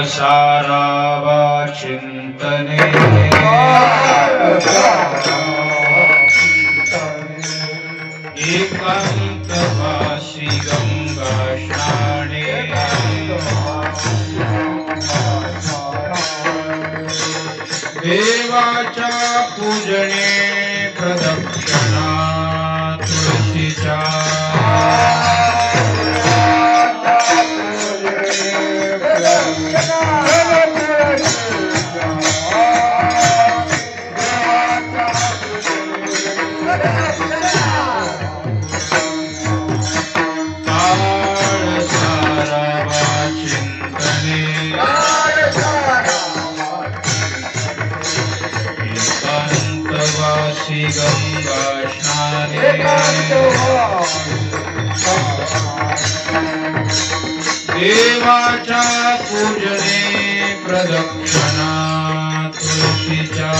सारावा चिंतने एकांतवासी गंगा स्नाने देवाच्या पूजने प्रदक्षिणा तुळशीच्या गंगा स्नाने देवाच्या पूजने प्रदक्षिणा तुळशीच्या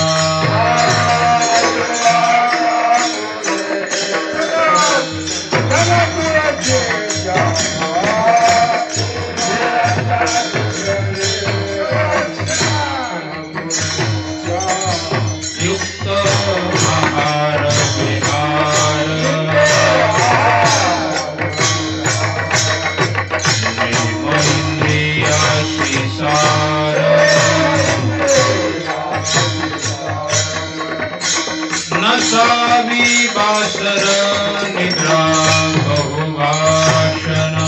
युक्त आहार विहार इंद्रियाशी सार नसावी बासर निद्रा बहुभाषणा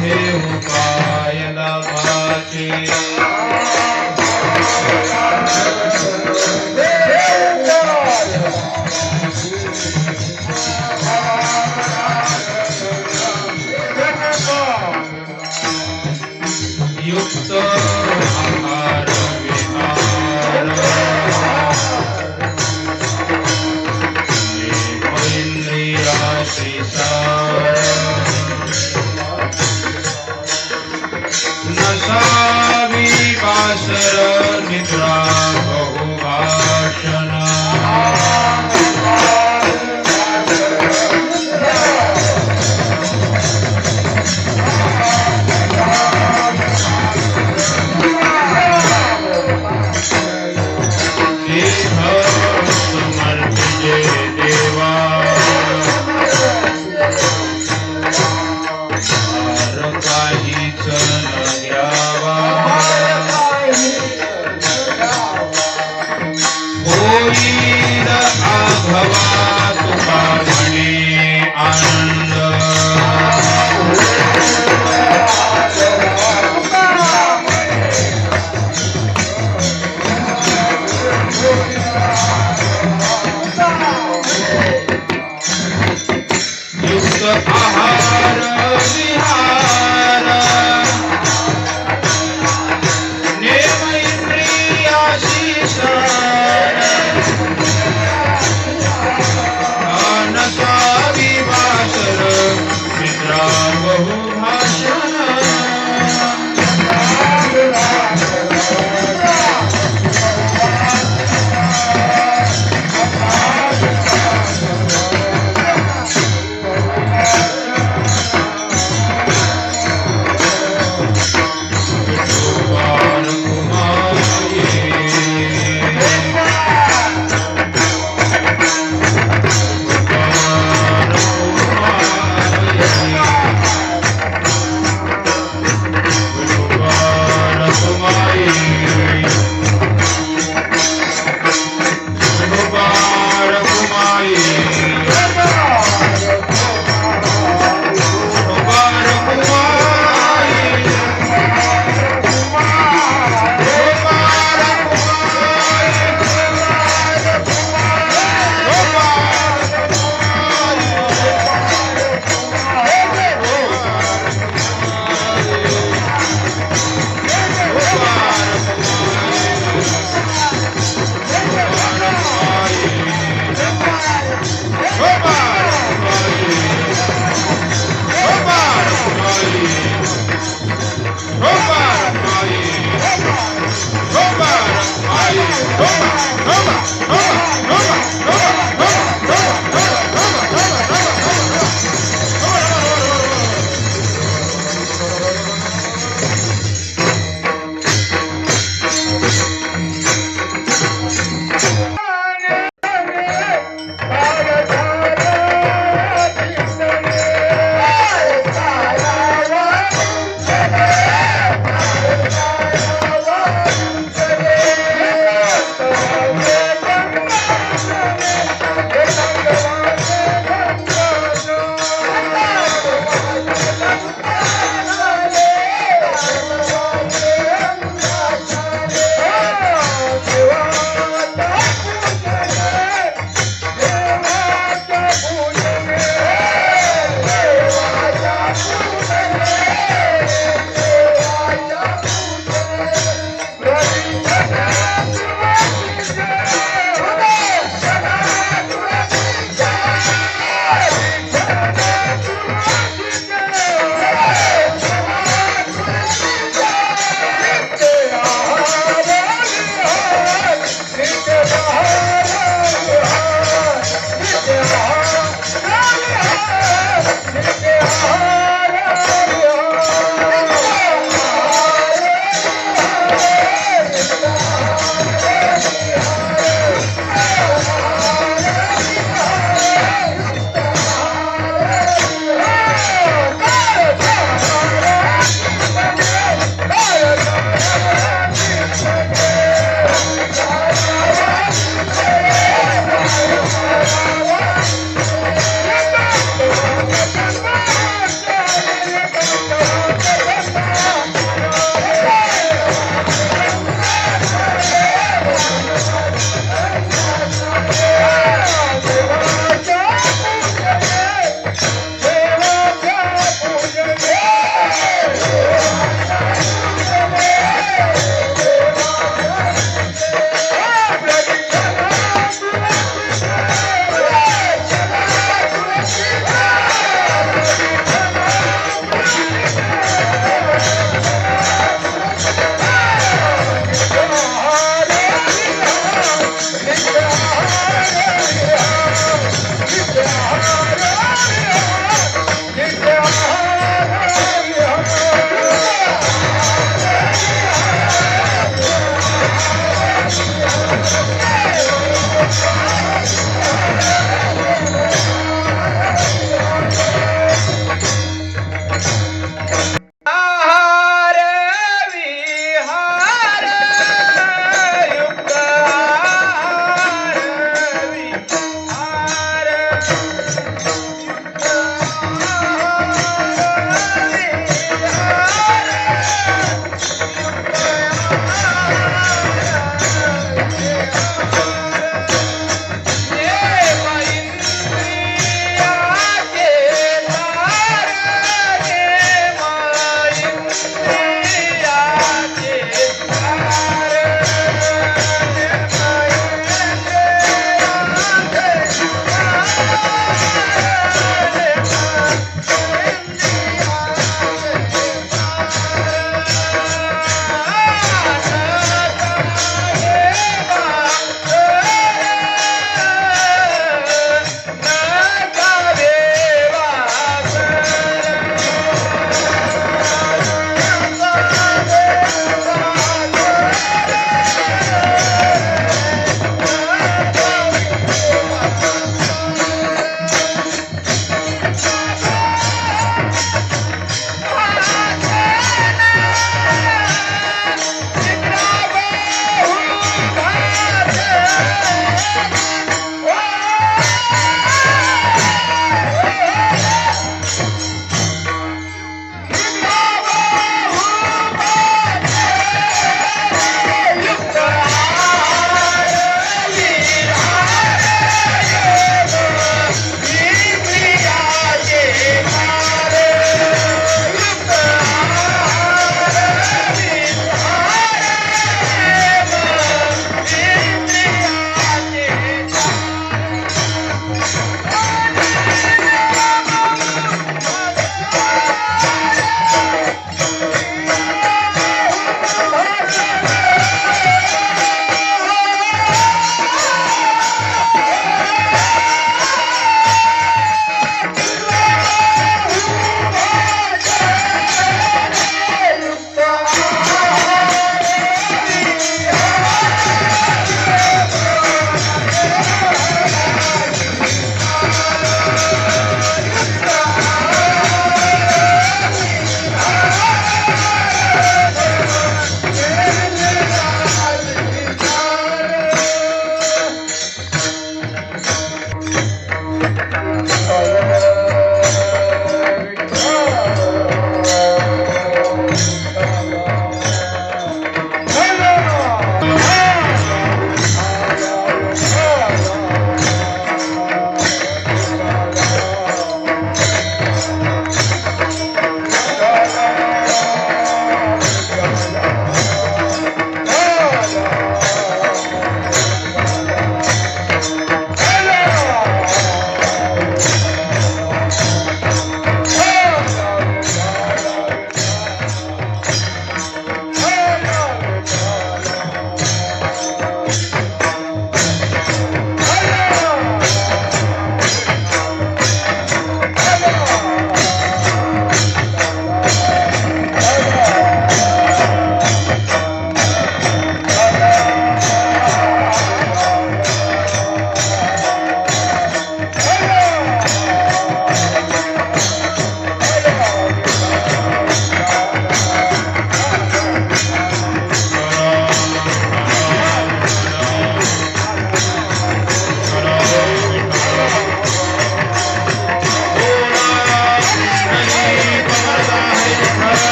हे उपाय लाभाचे युक्त आहार विहार इंद्रियाशी सार नसावी बासर निद्रा बहुभाषणा समर्पिते देवा काहीच न घ्यावा होईल आघवा तुका म्हणे आनंद युक्त आहार विहार नेम इंद्रियाशी सार नसावी बासर निद्रा बहुभाषणा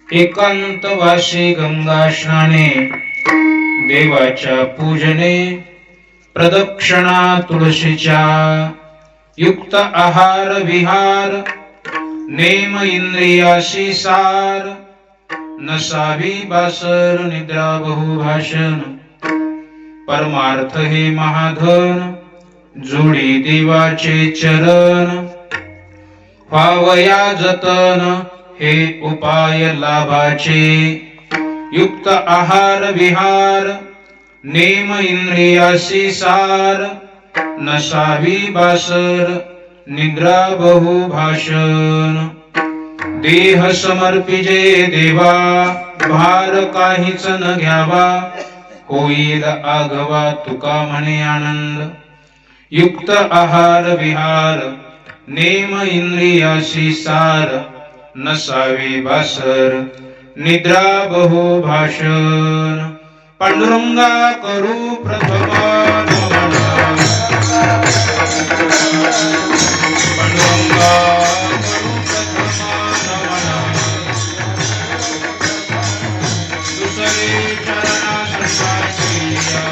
एकांतवासी गंगा स्नाने देवाच्या पूजने प्रदक्षिणा तुळशीच्या युक्त आहार विहार नेम इंद्रियाशी सार नसावी बासर निद्रा बहुभाषण परमार्थ हे महाधन जोडी देवाचे चरण व्हावया जतन हे उपाय लाभाचे युक्त आहार विहार नेम इंद्रियासी सार नसावी बासर निद्रा बहुभाषण देह समर्पिजे देवा भार काहीच न घ्यावा होईल आघवा तुका म्हणे आनंद युक्त आहार विहार नेम इंद्रियासी सार नसावी बासर निद्रा बहुभाषण पांडुरंगा करू प्रथम नमन पांडुरंगा करू प्रथम नमन दुसरे चरणा संसारिया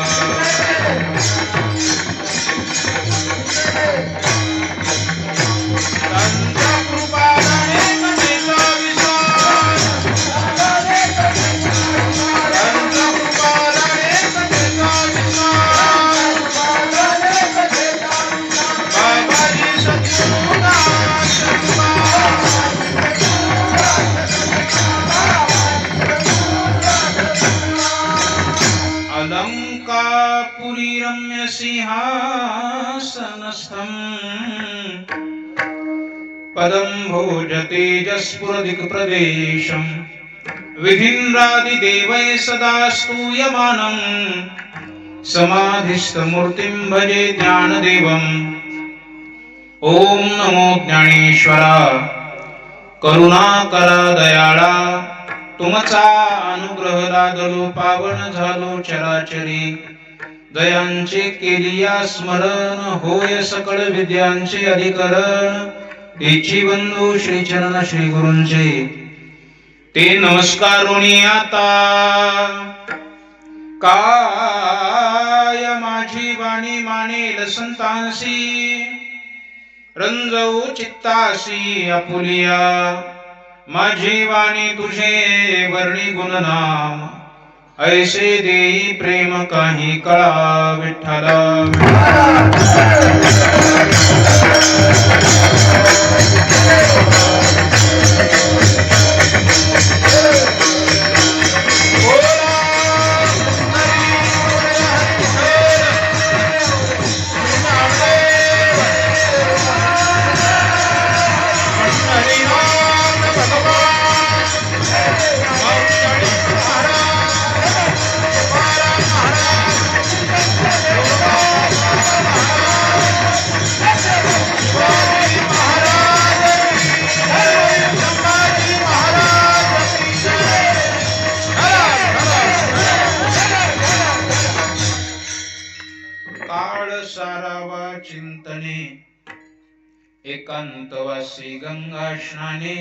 अलंकापुरी रम्य सिंहासनस्थं पदं भोजतेजस्फुरदिक् प्रदेशं विधिन्द्रादिदेवैः सदा स्तूयमानं समाधिस्थमूर्तिं भजे ज्ञानदेवम् ओम नमो ज्ञानेश्वरा करुणाकरा दयाळा तुमचा अनुग्रह लादलो पावन झालो चराचरी दयांचे केलिया स्मरण होय सकळ विद्यांचे अधिकरण तेची बंधू श्री चरण श्री गुरूंचे ते नमस्कारोनी आता काय माझी वाणी मानेल संतांसी रंजवू चित्तासी आपुलिया माझी वाणी तुझे वर्णी गुणनाम ऐसे देई प्रेम काही कळा विठ्ठला सारावा चिंतने एकांतवासी गंगा स्नाने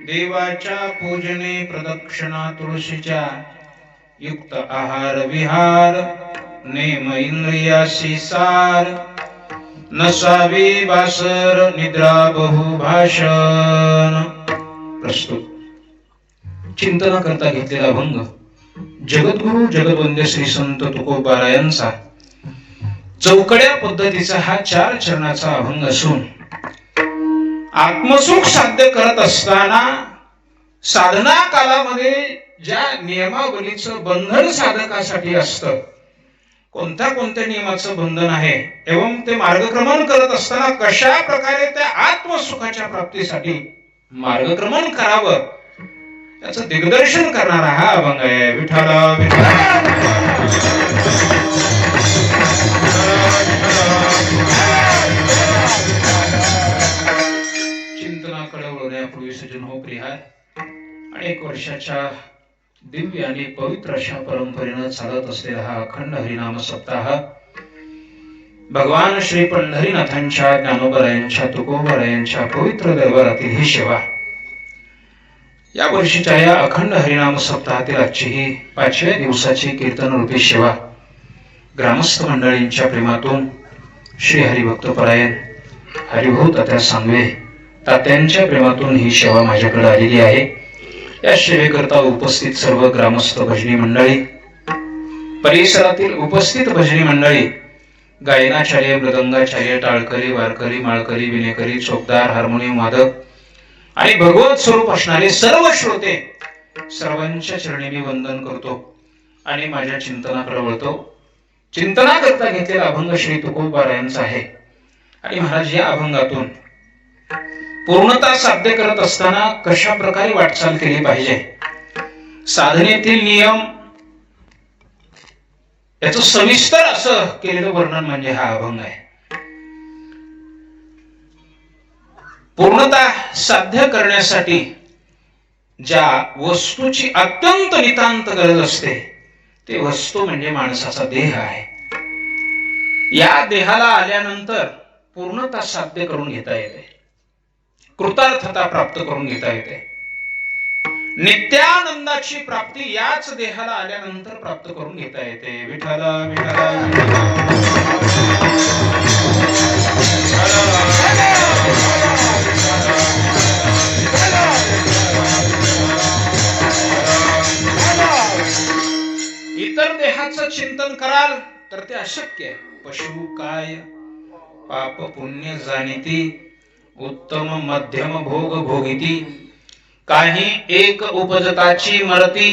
देवाच्या पूजने प्रदक्षिणा तुळशीच्या युक्त आहार विहार नेम इंद्रियासी सार नसावी बासर निद्रा बहुभाषण प्रस्तुत चिंतना करता घेतलेला अभंग जगद्गुरु जगदवंद्य श्री संत तुकोबारायांचा चौकड्या पद्धतीचा हा 4 चरणाचा अभंग असून आत्मसुख साध्य करत असताना साधना कालामध्ये ज्या नियमावलीचं बंधन साधकासाठी असतं, कोणत्या नियमाचं बंधन आहे एवं ते मार्गक्रमण करत असताना कशा प्रकारे त्या आत्मसुखाच्या प्राप्तीसाठी मार्गक्रमण करावं त्याचं दिग्दर्शन करणारा हा अभंग आहे. विठ्ठला विठ्ठला चिंतनाकडे वळण्यापूर्वी सज्जन हो प्रिहार, अनेक वर्षाच्या दिव्य आणि पवित्र अशा परंपरेनं चालत असलेला हा अखंड हरिनाम सप्ताह भगवान श्री पंढरीनाथांच्या ज्ञानोबरायांच्या तुकोबरायांच्या पवित्र दरबारातील ही सेवा या वर्षीच्या या अखंड हरिनाम सप्ताहातील आजची ही 5व्या दिवसाची कीर्तन रूपी सेवा ग्रामस्थ मंडळींच्या प्रेमातून श्री हरिभक्त परायण हरिभाऊ तात्या सांगवे तात्यांच्या प्रेमातून ही सेवा माझ्याकडे आलेली आहे. या सेवेकरता उपस्थित सर्व ग्रामस्थ भजनी मंडळी, परिसरातील उपस्थित भजनी मंडळी, गायनाचार्य, मृदंगाचार्य, टाळकरी, वारकरी, माळकरी, विनेकरी, चोपदार, हार्मोनियम वादक आणि भगवत स्वरूप असणारे सर्व श्रोते सर्वांच्या चरणी मी वंदन करतो आणि माझ्या चिंतनाकडे वळतो. चिंतना करता घेतलेला अभंग श्री तुकोबारायांचा आहे आणि महाराज या अभंगातून पूर्णता साध्य करत असताना कशा प्रकारे वाटचाल केली पाहिजे, साधनेतील नियम याचं सविस्तर असं केलेलं वर्णन म्हणजे हा अभंग आहे. पूर्णता साध्य करण्यासाठी ज्या वस्तूची अत्यंत नितांत गरज असते ते वस्तू म्हणजे माणसाचा देह आहे. या देहाला आल्यानंतर पूर्णता साध्य करून घेता येते, कृतार्थता प्राप्त करून घेता येते. नित्यानंदाची प्राप्ती याच देहाला आल्यानंतर प्राप्त करून घेता येते. विठ्ठला विठ्ठला इतर देहाचं चिंतन कराल तर ते अशक्य आहे. पशु काय पाप पुण्य जाणीती, उत्तम मध्यम भोग भोगिती, काही एक उपजताची मरती,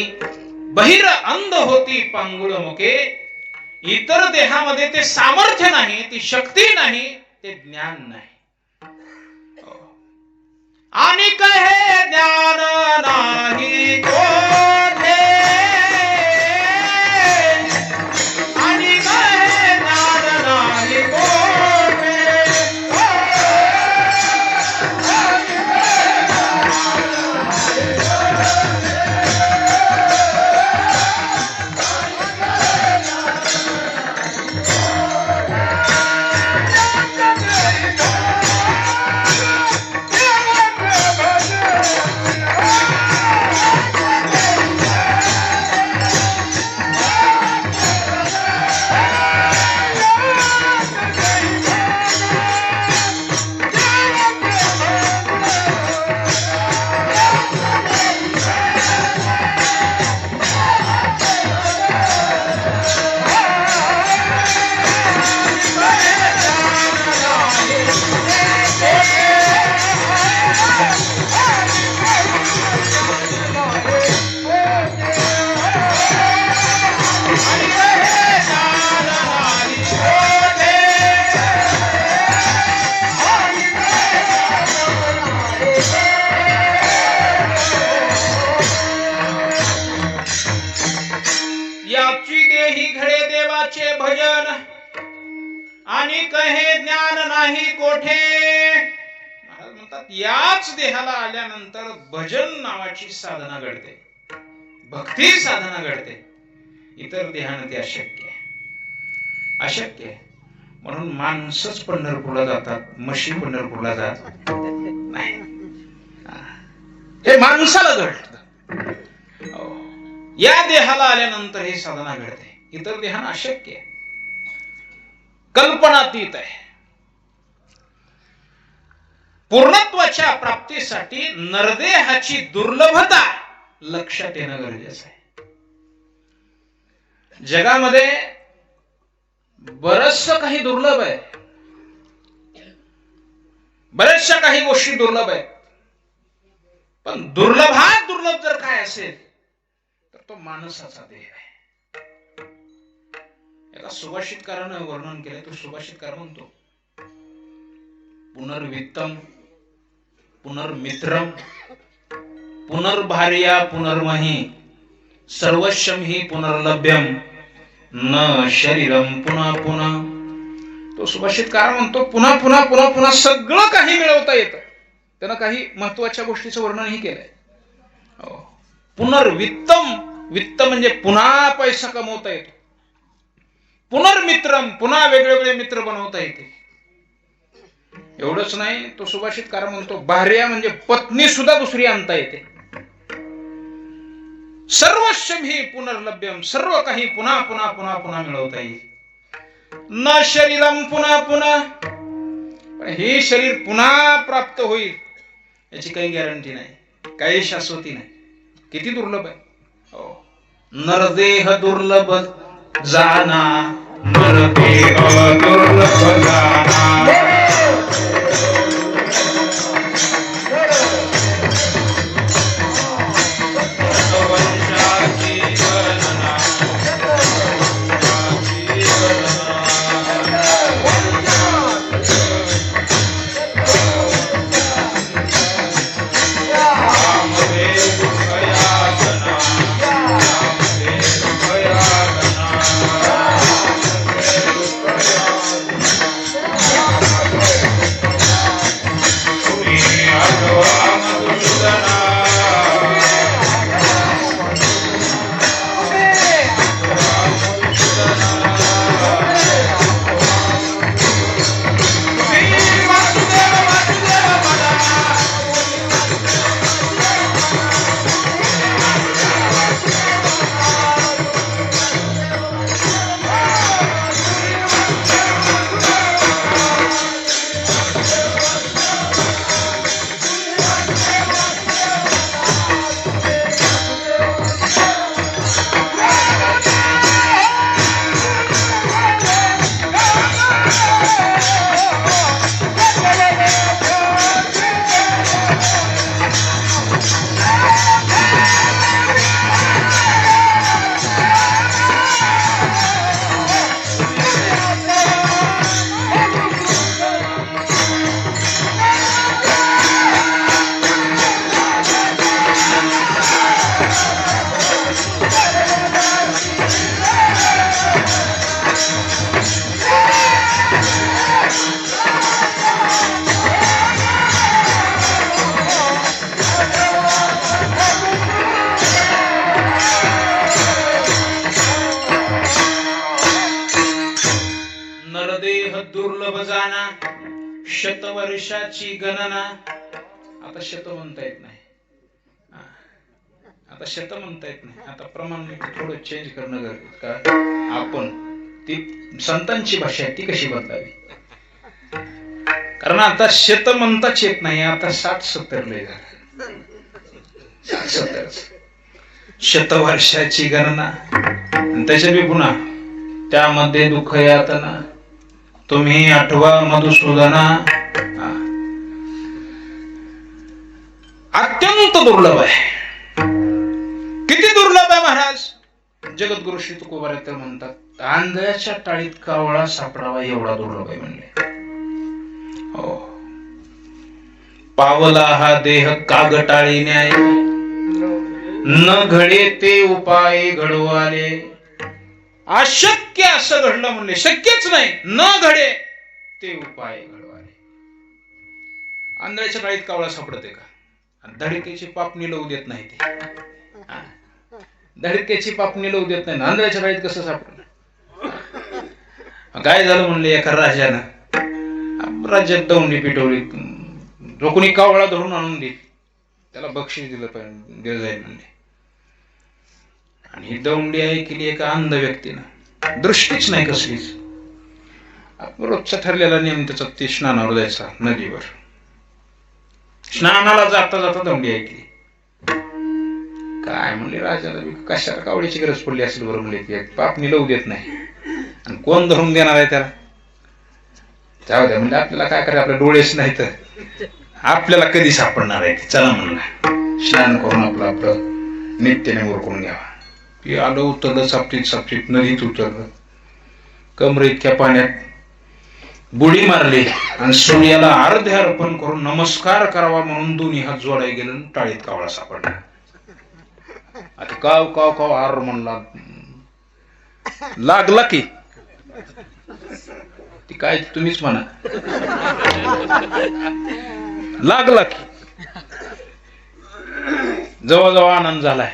बहिर अंध होती पांगुळ मुके. इतर देहामध्ये ते सामर्थ्य नाही, ती शक्ती नाही, ते ज्ञान नाही. आणि कहे ज्ञान नाही कोठे, आणि कहे ज्ञान नाही कोठे. आणि कहे ज्ञान नाही कोठे. महाराज म्हणतात याच देहाला आल्यानंतर भजन नावाची साधना घडते, भक्ती साधना घडते. इतर देहाने ते अशक्य आहे, अशक्य आहे. म्हणून माणसंच पंढरपूरला जातात, म्हशी पंढरपूरला जात नाही. हे माणसाला घडतं. या देहाला आल्यानंतर हे साधना घडते. इतर देहाने अशक्य आहे, कल्पनातीत आहे. पूर्णत्वाच्या प्राप्तीसाठी नरदेहाची दुर्लभता लक्षात येणं गरजेचं आहे. जगामध्ये बरचसं काही दुर्लभ आहे, बऱ्याचशा काही गोष्टी दुर्लभ आहेत, पण दुर्लभात दुर्लभ जर काय असेल तर तो माणसाचा देह आहे. एका सुभाषितकारानं वर्णन केलंय. तो सुभाषितकार म्हणतो, पुनर्वित्तम पुनर्मित्रम पुनर्भार्या पुनर्मही सर्वस्वं हि पुनर्लभ्यम न शरीरम पुन्हा पुन्हा. तो सुभाषितकार म्हणतो पुन्हा पुन्हा पुन्हा पुन्हा सगळं काही मिळवता येतं. त्यानं काही महत्वाच्या गोष्टीचं वर्णनही केलंय. पुनर्वित्तम, वित्त म्हणजे पुन्हा पैसा कमवता येतो. पुनर्मित्रम, पुन्हा वेगवेगळे मित्र बनवता येते. एवढंच नाही, तो सुभाषितकार म्हणतो भार्या म्हणजे पत्नी सुद्धा दुसरी आणता येते. सर्वस्वं हि पुनर्लभ्यम, सर्व काही पुन्हा पुन्हा पुन्हा पुन्हा मिळवता येईल. न शरीरम पुन्हा पुन्हा, हे शरीर पुन्हा प्राप्त होईल याची काही गॅरंटी नाही, काही शाश्वती नाही. किती दुर्लभ आहे. हो, नरदेह दुर्लभ जाना, नरदेह दुर्लभ जाना. दुर्लभ जाना, शतवर्षाची गणना. आता शत म्हणता येत नाही, आता शत म्हणता येत नाही. आता प्रमाण थोडं चेंज करणं गरजेचं का. आपण ती संतांची भाषा आहे ती कशी बदलावी, कारण आता शत म्हणताच येत नाही. आता 60-70 लय झालं. 60-70 शतवर्षाची गणना. त्याच्या बी पुन्हा त्यामध्ये दुःख यातना, तुम्ही आठवा मधुसूदना. अत्यंत दुर्लभ आहे. किती दुर्लभ आहे महाराज. जगद्गुरु श्री तुकोबा तर म्हणतात, आंधळ्याच्या टाळीत कावळा सापडावा एवढा दुर्लभ आहे म्हणले. हो, पावला हा देह कागटाळी न्याय, न घडे ते उपाय घडवाले. अशक्य असं घडलं म्हणले, शक्यच नाही, न घडे ते उपाय घडवाले. आंधळ्याच्या टाळीत कावळा सापडते का. धडकेची पापणी लावू देत नाही ते. धडकेची पापणी लावू देत नाही, आंधळ्याच्या टाळीत कसं सापडलं. काय झालं म्हणले, एका राजानं राज्यात दौंडी पिटवली. जो कोणी कावळा धरून आणून देईल त्याला बक्षीस दिलं पाहिजे जाईल म्हणले. आणि ही दौंडी ऐकली एका अंध व्यक्तीनं, दृष्टीच नाही कसलीच. रोजचा ठरलेला नियम त्याचा, ते स्नानावर जायचा नदीवर. स्नानाला जाता जाता दौंडी ऐकली. काय म्हणले राजाला, कशाला कावडीची गरज पडली असेल बरं म्हणले, ती पापणी लावू देत नाही आणि कोण धरून देणार आहे त्याला. जाऊ द्या म्हणजे आपल्याला काय करायचं, आपल्या डोळेच नाही तर आपल्याला कधी सापडणार आहे. चला म्हणलं स्नान करून आपलं आपलं नित्याने उरकून घ्यावा. की आलं, उतरलं, सापटीत सापटीत नदीत उतरलं, कमरे इतक्या पाण्यात बुडी मारली आणि सूर्याला अर्ध्य अर्पण करून नमस्कार करावा म्हणून दोन्ही हात जोडाय गेलं, टाळीत कावळा सापडला. आता काव काव काव आर म्हणला, लागला की ती काय तुम्हीच म्हणा, लागला की जवळजवळ आनंद झालाय,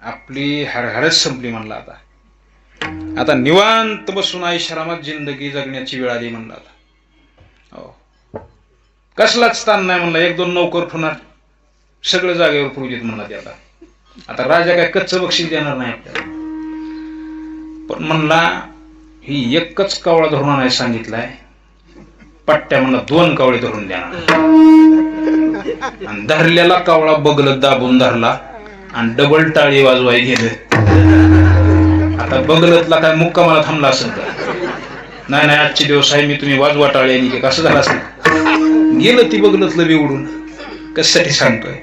आपली हरहरच संपली म्हणला. आता निवांत बसून आईशारामात जिंदगी जगण्याची वेळ आली म्हणला. हो, कसलाच ताण नाही म्हणला, एक दोन नौकर ठेवणार, सगळं जागेवर पुरू देत म्हणला. ते आता राजा काय कच्चं बक्षीस देणार नाही आपल्याला, पण म्हणला ही एकच कावळा धरून आणायला सांगितलाय, पट्ट्या म्हणला 2 कावळे धरून देणार. आणि धरलेला कावळा बगलत दाबून धरला आणि डबल टाळी वाजवाय गेलं. आता बगलतला काय मुक्का मला थांबला असेल का, नाही नाही आजचे दिवस आहे मी, तुम्ही वाजवा टाळी आणि कसं झालं असेल, गेलं ती बगलतलं बी उडून. कशासाठी सांगतोय,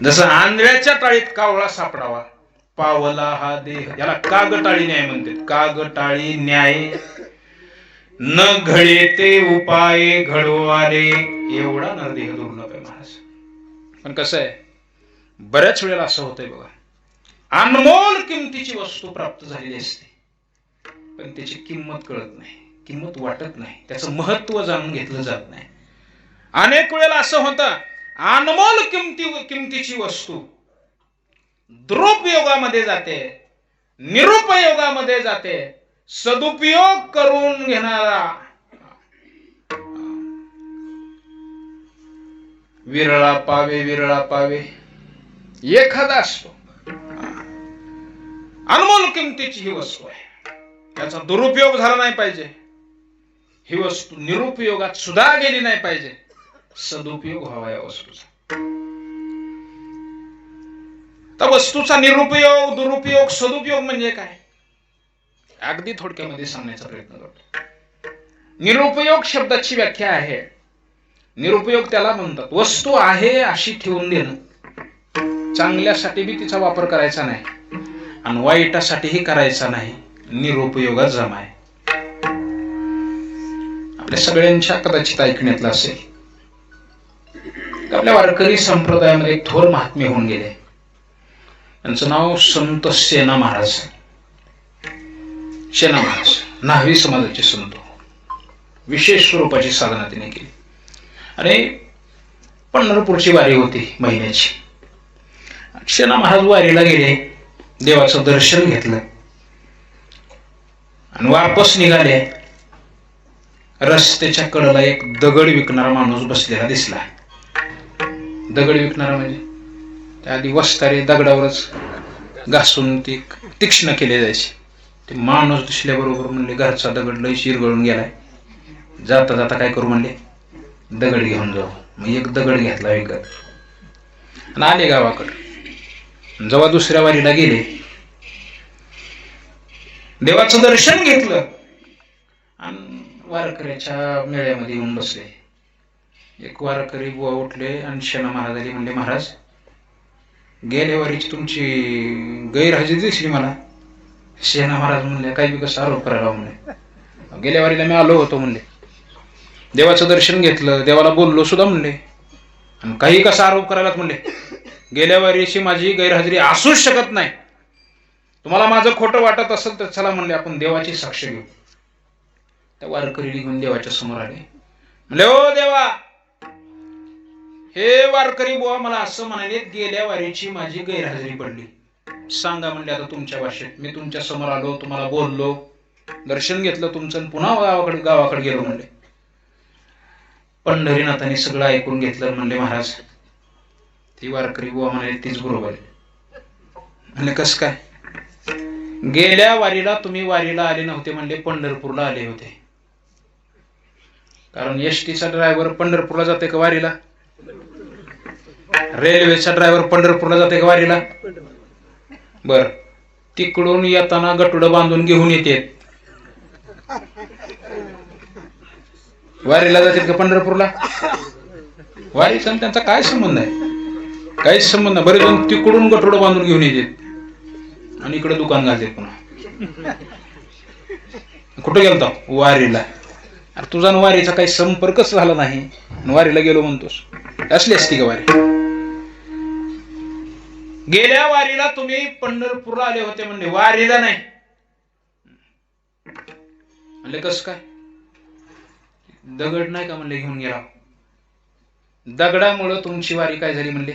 जसं आंधळ्याच्या टाळीत कावळा सापडावा, पावला हा देह, याला कागटाळी न्याय म्हणते. कागटाळी न्याय न घडे ते उपाय घडवाले, एवढा नरदेह दुर्लभ आहे महाराज. पण कसं आहे, बऱ्याच वेळेला असं होतंय बघा, अनमोल किमतीची वस्तू प्राप्त झालेली असते पण त्याची किंमत कळत नाही, किंमत वाटत नाही, त्याचं महत्व जाणून घेतलं जात नाही. अनेक वेळेला असं होतं, अनमोल किमतीची वस्तू दुरुपयोगामध्ये जाते, निरुपयोगामध्ये जाते. सदुपयोग करून घेणारा विरळा पावे, विरळा पावे एखादा असतो. अनमोल किमतीची ही वस्तू आहे, त्याचा दुरुपयोग झाला नाही पाहिजे, ही वस्तू निरुपयोगात सुद्धा गेली नाही पाहिजे, सदुपयोग व्हावा या वस्तूचा. तर वस्तूचा निरुपयोग, दुरुपयोग, सदुपयोग म्हणजे काय, अगदी थोडक्यामध्ये सांगण्याचा प्रयत्न करतो. निरुपयोग शब्दाची व्याख्या आहे, निरुपयोग त्याला म्हणतात वस्तू आहे अशी ठेवून देणं, चांगल्यासाठी बी तिचा वापर करायचा नाही आणि वाईटासाठीही करायचा नाही, निरुपयोगात जमाय. आपल्या सगळ्यांच्या कदाचित ऐकण्यातलं असेल, आपल्या वारकरी संप्रदायामध्ये एक थोर महात्मे होऊन गेले, त्यांचं नाव संत सेना महाराज. सेना महाराज न्हावी समाजाचे संत, विशेष स्वरूपाची साधना तिने केली आणि पंढरपूरची वारी होती महिन्याची. सेना महाराज वारीला गेले, देवाचं दर्शन घेतलं आणि वापस निघाले. रस्त्याच्या कडेला एक दगड विकणारा माणूस बसलेला दिसला. दगड विकणारा म्हणजे त्या आधी वस्तारे दगडावरच घासून ती तीक्ष्ण केले जायचे. ते माणूस दिसल्याबरोबर म्हणले घरचा दगड लय शिरगळून गेलाय, जाता जाता काय करू म्हणले, दगड घेऊन जाऊ. मग एक दगड घेतला विकत आणि आले गावाकडे. जेव्हा दुसऱ्या वारीला गेले, देवाचं दर्शन घेतलं आणि वारकऱ्याच्या मेळ्यामध्ये येऊन बसले. एक वारकरी बुवा उठले आणि सेना महाराजांनी म्हणले, महाराज गेल्या वारीची तुमची गैरहजेरी दिसली मला. सेना महाराज म्हणले, काही बी कसं आरोप करायला म्हणले, गेल्या वारीला मी आलो होतो म्हणले, देवाचं दर्शन घेतलं, देवाला बोललो सुद्धा म्हणले, आणि काही कसा आरोप करायलाच म्हणले, गेल्या वारीची माझी गैरहजेरी असूच शकत नाही. तुम्हाला माझं खोटं वाटत असेल तर चला म्हणले आपण देवाची साक्ष घेऊ. त्या वारकरी निघून देवाच्या समोर आले, म्हणले, ओ देवा, हे वारकरी बुवा मला असं म्हणाले, गेल्या वारीची माझी गैरहजेरी पडली, सांगा म्हणले आता तुमच्या भाषेत. मी तुमच्या समोर आलो, तुम्हाला बोललो, दर्शन घेतलं तुमचं, पुन्हा गावाकडे गेलो म्हणले. पंढरीनाथांनी सगळं ऐकून घेतलं. म्हणले, महाराज ती वारकरी बुवा म्हणाले तीच बरोबर आहे. म्हणले, कस काय, गेल्या वारीला तुम्ही वारीला आले नव्हते म्हणले, पंढरपूरला आले होते. कारण एसटीचा ड्रायव्हर पंढरपूरला जाते का वारीला, रेल्वेचा ड्रायव्हर पंढरपूरला जाते का वारीला, बर, तिकडून येताना गटुडं बांधून घेऊन येते. वारीला जातील का पंढरपूरला? वारीचा त्यांचा काय संबंध आहे? काहीच संबंध नाही. बरेच जण तिकडून गटुडं बांधून घेऊन येतात आणि इकडे दुकान घालतात पुन्हा. कुठं गेलता? वारीला. अरे तुझा वारीचा काही संपर्कच झाला नाही, वारीला गेलो म्हणतोस. असली असती का वारी? गेल्या वारीला तुम्ही पंढरपूरला आले होते म्हणजे, वारीला नाही म्हणले. कस काय? दगड नाही का म्हणले घेऊन गेला? दगडामुळं तुमची वारी काय झाली म्हणले?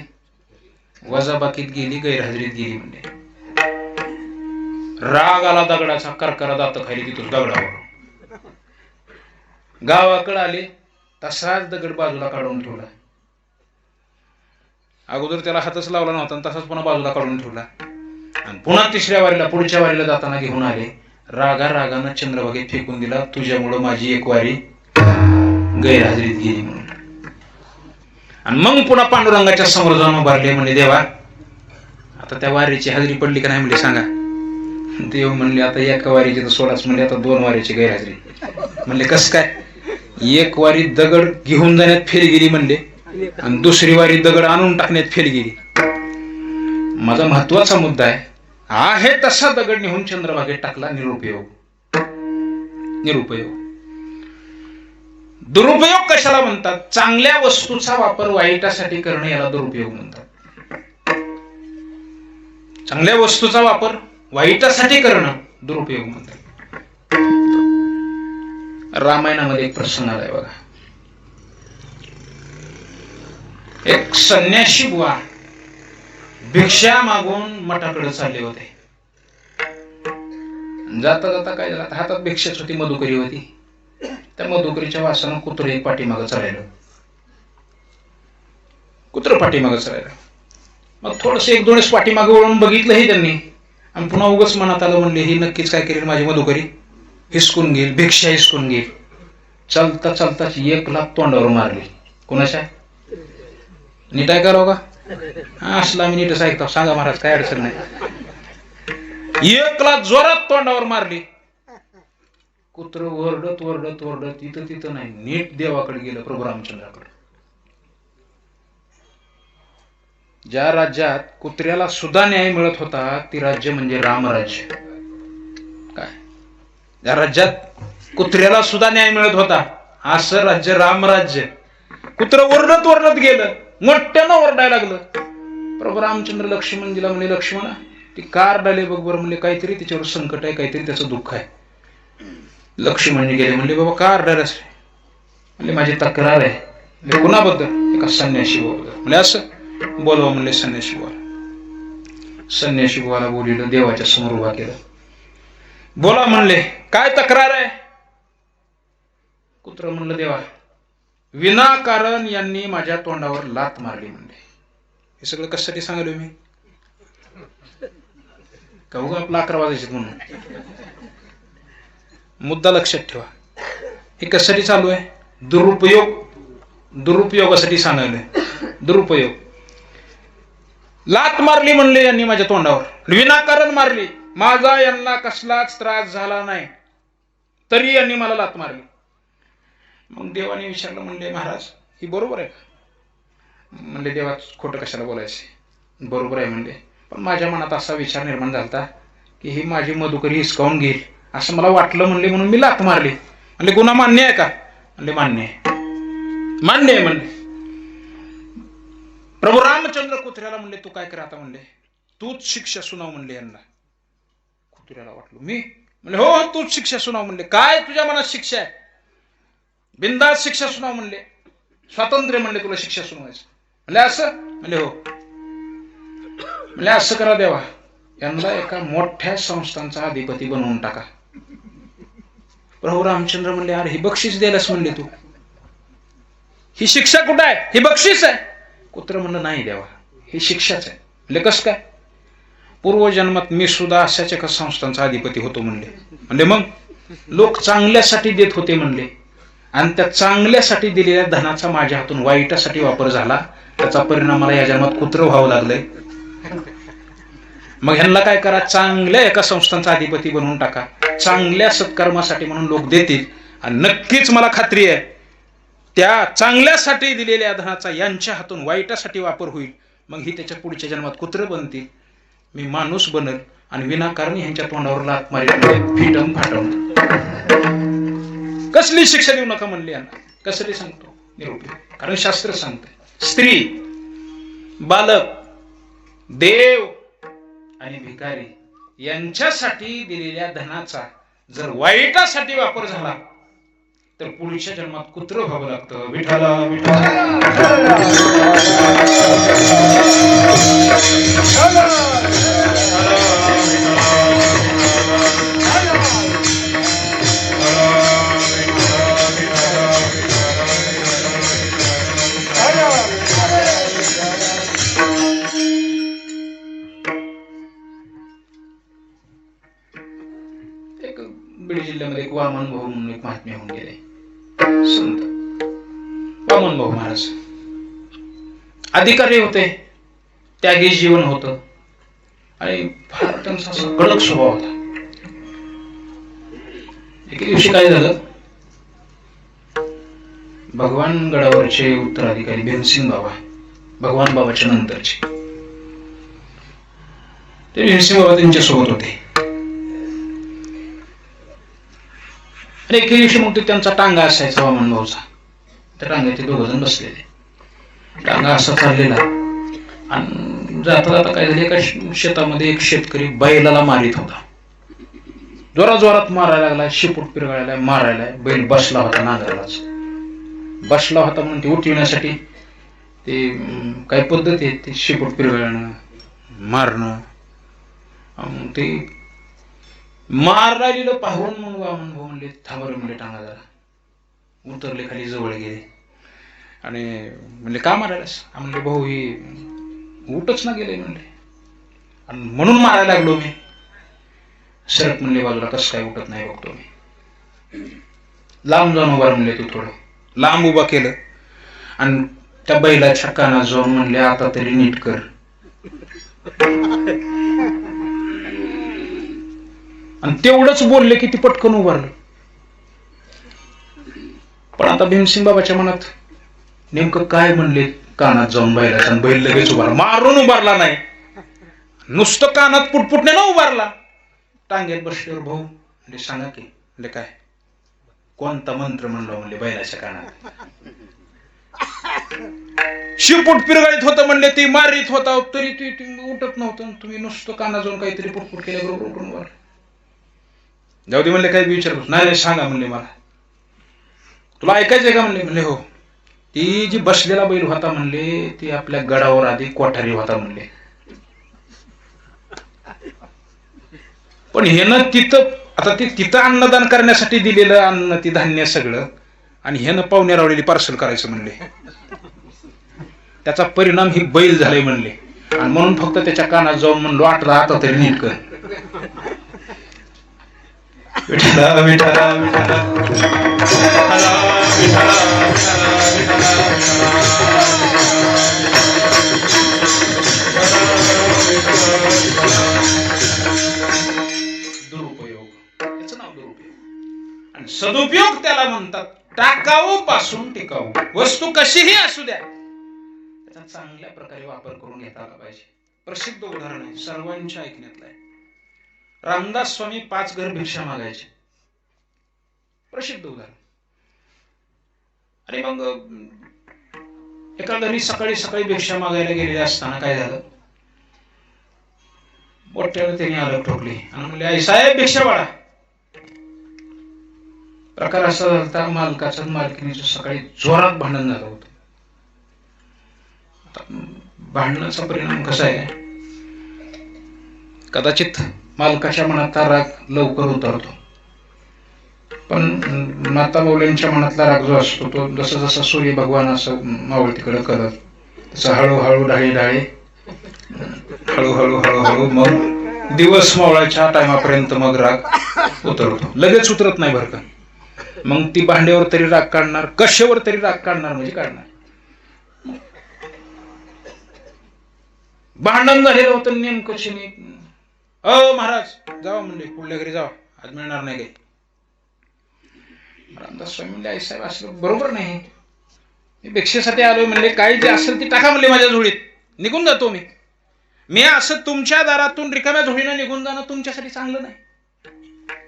वजाबाकीत गेली, गैरहजेरीत गेली म्हणले. राग आला दगडाचा, करकरा दात खाली तिथून दगडावर. गावाकडे आले, तसाच दगड बाजूला काढून ठेवला. अगोदर त्याला हातच लावला नव्हता, तसाच पुन्हा बाजूला काढून ठेवला. आणि पुन्हा तिसऱ्या वारीला, पुढच्या वारीला जाताना घेऊन आले. रागानं चंद्रभागेत फेकून दिला. तुझ्यामुळं माझी एक वारी गैरहजेरीत गेली म्हणून. आणि मग पुन्हा पांडुरंगाच्या समोर जाऊन उभारले. म्हणजे देवा, आता त्या वारीची हजेरी पडली का नाही म्हणले सांगा. देव म्हणले आता एका वारीची तर सोडाच म्हणले, आता 2 वारीची गैरहजेरी. म्हणले कस काय? एक वारी दगड घेऊन जाण्यात फेल गेली म्हणले, आणि दुसरी वारी दगड आणून टाकण्यात फेल गेली. माझा महत्वाचा मुद्दा आहे तसा दगड नेऊन चंद्रभागेत टाकला. निरुपयोग. दुरुपयोग कशाला म्हणतात? चांगल्या वस्तूचा वापर वाईटासाठी करणं याला दुरुपयोग म्हणतात. चांगल्या वस्तूचा वापर वाईटासाठी करणं दुरुपयोग म्हणतात. रामायणामध्ये एक प्रसंग आलाय बघा. एक संन्यासी बुवा भिक्षा मागून मठाकडे चालले होते. जाता जाता काय झालं, हातात भिक्षाच होती, मधुकरी होती. त्या मधुकरीच्या वासानं कुत्रं एक पाठीमागं चरायलं. मग थोडस 1-2 पाठीमागं वळून बघितलंही त्यांनी, आणि पुन्हा उगाच मनात आलं म्हणले ही नक्कीच काय करेल, माझी मधुकरी हिसकून घेईल, भिक्षा हिसकून घेईल. चालता चालताच 1 लाथ तोंडावर मारली. कोणाच्या? नीट ऐकायला का? असला आम्ही नीटच ऐकतो, सांगा महाराज, काय अडचण नाही. 1 लाथ जोरात तोंडावर मारली. कुत्र ओरडत तिथं नाही, नीट देवाकडे गेलं, प्रभू रामचंद्राकडे. ज्या राज्यात कुत्र्याला सुद्धा न्याय मिळत होता ती राज्य म्हणजे रामराज्य. काय? ज्या राज्यात कुत्र्याला सुद्धा न्याय मिळत होता असं राज्य रामराज्य. कुत्र ओरडत गेलं, मोठ्यानं ओरडायला लागलं. प्रभू रामचंद्र लक्ष्मणजीला म्हणले, लक्ष्मणा ती कार डाले बघ बरं म्हणले, काहीतरी तिच्यावर संकट आहे, काहीतरी त्याचं दुःख आहे. लक्ष्मणजी गेले, म्हणले बाबा कार डायरस म्हणले माझी तक्रार आहे. म्हणजे कुणाबद्दल? एका संन्यासी बद्दल. म्हणजे असं बोलवा म्हणले संन्यासी बुवा. संन्यासी बुवाला बोलिलं, देवाच्या समोर उभा केलं. बोला म्हणले, काय तक्रार आहे? कुत्र म्हणलं, देवा विनाकारण यांनी माझ्या तोंडावर लात मारली म्हणले. हे सगळं कशासाठी सांगलो मी? का उगा आपला 11 वाजायचे म्हणून? मुद्दा लक्षात ठेवा. हे कशासाठी चालू आहे? दुरुपयोगासाठी सांगायला. दुरुपयोग. लात मारली म्हणले यांनी माझ्या तोंडावर, विनाकारण मारली. माझा यांना कसलाच त्रास झाला नाही, तरी यांनी मला लात मारली. मग देवाने विचारलं, म्हणले महाराज ही बरोबर आहे का? म्हणले देवा खोटं कशाला बोलायचे, बरोबर आहे म्हणले. पण माझ्या मनात असा विचार निर्माण झाला की ही माझी मधुकरी हिसकावून घेईल असं मला वाटलं म्हणले, म्हणून मी लात मारली. म्हणले गुन्हा मान्य आहे का? म्हणले मान्य आहे म्हणले. प्रभू रामचंद्र कुत्र्याला म्हणले, तू काय कर आता म्हणले, तूच शिक्षा सुनाव म्हणले यांना. कुत्र्याला वाटलं मी म्हणले हो तूच शिक्षा सुनाव म्हणले. काय तुझ्या मनात शिक्षा आहे? बिनधास्त शिक्षा सुनाव म्हणले, स्वातंत्र्य म्हणले तुला शिक्षा सुनवायचं. म्हणले असं? म्हणले हो. म्हणले असं करा देवा, यांना एका मोठ्या संस्थांचा अधिपती बनवून टाका. प्रभू रामचंद्र म्हणले, अरे ही बक्षीस द्यायलास म्हणले तू, ही शिक्षा कुठं आहे? ही बक्षीस आहे. कुत्र म्हणलं नाही देवा, ही शिक्षाच आहे. म्हणले कस काय? पूर्वजन्मात मी सुद्धा अशाच एका संस्थांचा अधिपती होतो म्हणले. म्हणले मग लोक चांगल्यासाठी देत होते म्हणले, आणि त्या चांगल्यासाठी दिलेल्या धनाचा माझ्या हातून वाईटासाठी वापर झाला, त्याचा परिणाम मला या जन्मात कुत्र व्हावं लागलंय. मग ह्यांना काय करा, चांगल्या एका संस्थांचा अधिपती बनवून टाका, चांगल्या सत्कर्मासाठी म्हणून लोक देतील, आणि नक्कीच मला खात्री आहे त्या चांगल्यासाठी दिलेल्या धनाचा यांच्या हातून वाईटासाठी वापर होईल. मग ही त्याच्या पुढच्या जन्मात कुत्र बनतील, मी माणूस बनल आणि विनाकारण ह्यांच्या तोंडावर लात मारीत फिटम फाटवणार. कसली शिक्षा देऊ नका म्हणली यांना, कसली सांगतो निरोपी, कारण शास्त्र सांगते स्त्री, बालक, देव आणि भिकारी यांच्यासाठी दिलेल्या धनाचा जर वाईटासाठी वापर झाला तर पुढच्या जन्मात कुत्र व्हावं लागतं. विठाला एक बीड जिल्ह्यामध्ये एक वामन भाऊ म्हणून एक महात्मे होऊन गेले, संत वामन भाऊ महाराज. अधिकारी होते, त्यागी जीवन होतं आणि फार त्यांचा असा कडक स्वभाव होता. एके दिवशी काय झालं, भगवान गडावरचे उत्तराधिकारी भीमसिंग बाबा, भगवान बाबाच्या नंतरचे, ते भीमसिंग बाबा त्यांच्या सोबत होते. आणि एके दिवशी मग ते त्यांचा टांगा असायचा वामन भाऊचा, त्या टांग्यात ते दोघ जण बसलेले, टांगा असा चाललेला, आणि जाता जाता काय झालं, एका शेतामध्ये एक शेतकरी बैलाला मारित होता, जोरात जोरात मारायला लागला, शिपूट पिरगाळायला मारायला. बैल बसला होता, नांगरालाच बसला होता, म्हणून ते उठविण्यासाठी ते काही पद्धती आहेत, ते शिपूट पिरगाळणं, मारणं. ते मारलेलं पाहून मग वामन भाऊ म्हणले, थांबर म्हणले, टांगा जरा. उतरले खाली, जवळ गेले आणि म्हणले, का मारायलास? म्हणले, भाऊ ही उठच ना गेले म्हणले, आणि म्हणून मारायला लागलो मी. सरक म्हणले बाजूला, कसं काय उठत नाही बघतो मी. लांब जाऊन उभा म्हणले, तू थोडं लांब उभा केलं आणि त्या बैलाच्या कानात जाऊन म्हणले, आता तरी नीट कर. आणि तेवढंच बोलले की ती पटकन उभारलं. पण आता भीमसिंग बाबाच्या मनात नेमकं काय म्हणले कानात जाऊन बैलाच्या, बैल लगेच उभारला, मारून उभारला नाही, नुसतं कानात पुटपुटणे ना उभारला. टांग्यात बसल्यावर भाऊ म्हणजे, सांगा की म्हणजे काय, कोणता मंत्र म्हणलो म्हणले बैलाच्या कानात. शिपूट पिरगाळीत होतं म्हणले, ती मारीत होता तरी ती उठत नव्हतं, तुम्ही नुसतं कानात जाऊन काहीतरी पुटपुट केल्याबरोबर उठून उभारला. जाऊ दे म्हणले, काही विचारतो नाही, सांगा म्हणले, मला तुला ऐकायचंय का म्हणले. म्हणले हो. ती जी बसलेला बैल होता म्हणले, ती आपल्या गडावर आधी कोठारी होता म्हणले, पण हे ना तिथं, आता ते तिथं अन्नदान करण्यासाठी दिलेलं अन्न, ती धान्य सगळं, आणि ह्यानं पाहुण्या रावलेली पार्सल करायचं म्हणले, त्याचा परिणाम ही बैल झाले म्हणले, आणि म्हणून फक्त त्याच्या कानात जाऊन म्हणलो, आठला आता तरी नीट कर. विठला विठला विठला दुरुपयोग, याचं नाव दुरुपयोग. आणि सदुपयोग त्याला म्हणतात. टाकाऊ पासून टिकाऊ वस्तू कशीही असू द्या, त्याचा चांगल्या प्रकारे वापर करून घेता आला पाहिजे. प्रसिद्ध उदाहरण आहे, सर्वांच्या ऐकण्यातलं आहे. रामदास स्वामी 5 घर भिक्षा मागायचे, प्रसिद्ध उदाहरण. आणि मग एका घरी सकाळी सकाळी भिक्षा मागायला गेलेले असताना काय झालं, बोट्याला त्यांनी अलग ठोकली आणि म्हणले, आई साहेब भिक्षा वाढा. प्रकार असा झाला, मालकाचं मालकिनीचं सकाळी जोरात भांडण झालं होतं. भांडणाचा परिणाम कसा आहे, कदाचित मालकाच्या मनातला राग लवकर उतरतो, पण माता मौल्यांच्या मनातला राग जो असतो तो जसं जसं सूर्य भगवान असं मावळतीकडे करत, तसं हळूहळू ढाळी ढाळी हळूहळू हळूहळू मग दिवस मावळाच्या टायमापर्यंत मग राग उतरतो. लगेच उतरत नाही बरं का. मग ती भांड्यावर तरी राग काढणार, कशावर तरी राग काढणार, म्हणजे काढणार. भांडण झालेलं होतं नेमकं महाराज जावा म्हणले, पुढल्या घरी जावा, आज मिळणार नाही काही. रामदास स्वामी म्हणले, आई साहेब असं बरोबर नाही, मी भिक्षेसाठी आलोय म्हणले, काय जे असेल ते टाका म्हणले माझ्या झोळीत, निघून जातो मी. मी असं तुमच्या दारातून रिकाम्या झोळीनं निघून जाणं तुमच्यासाठी चांगलं नाही.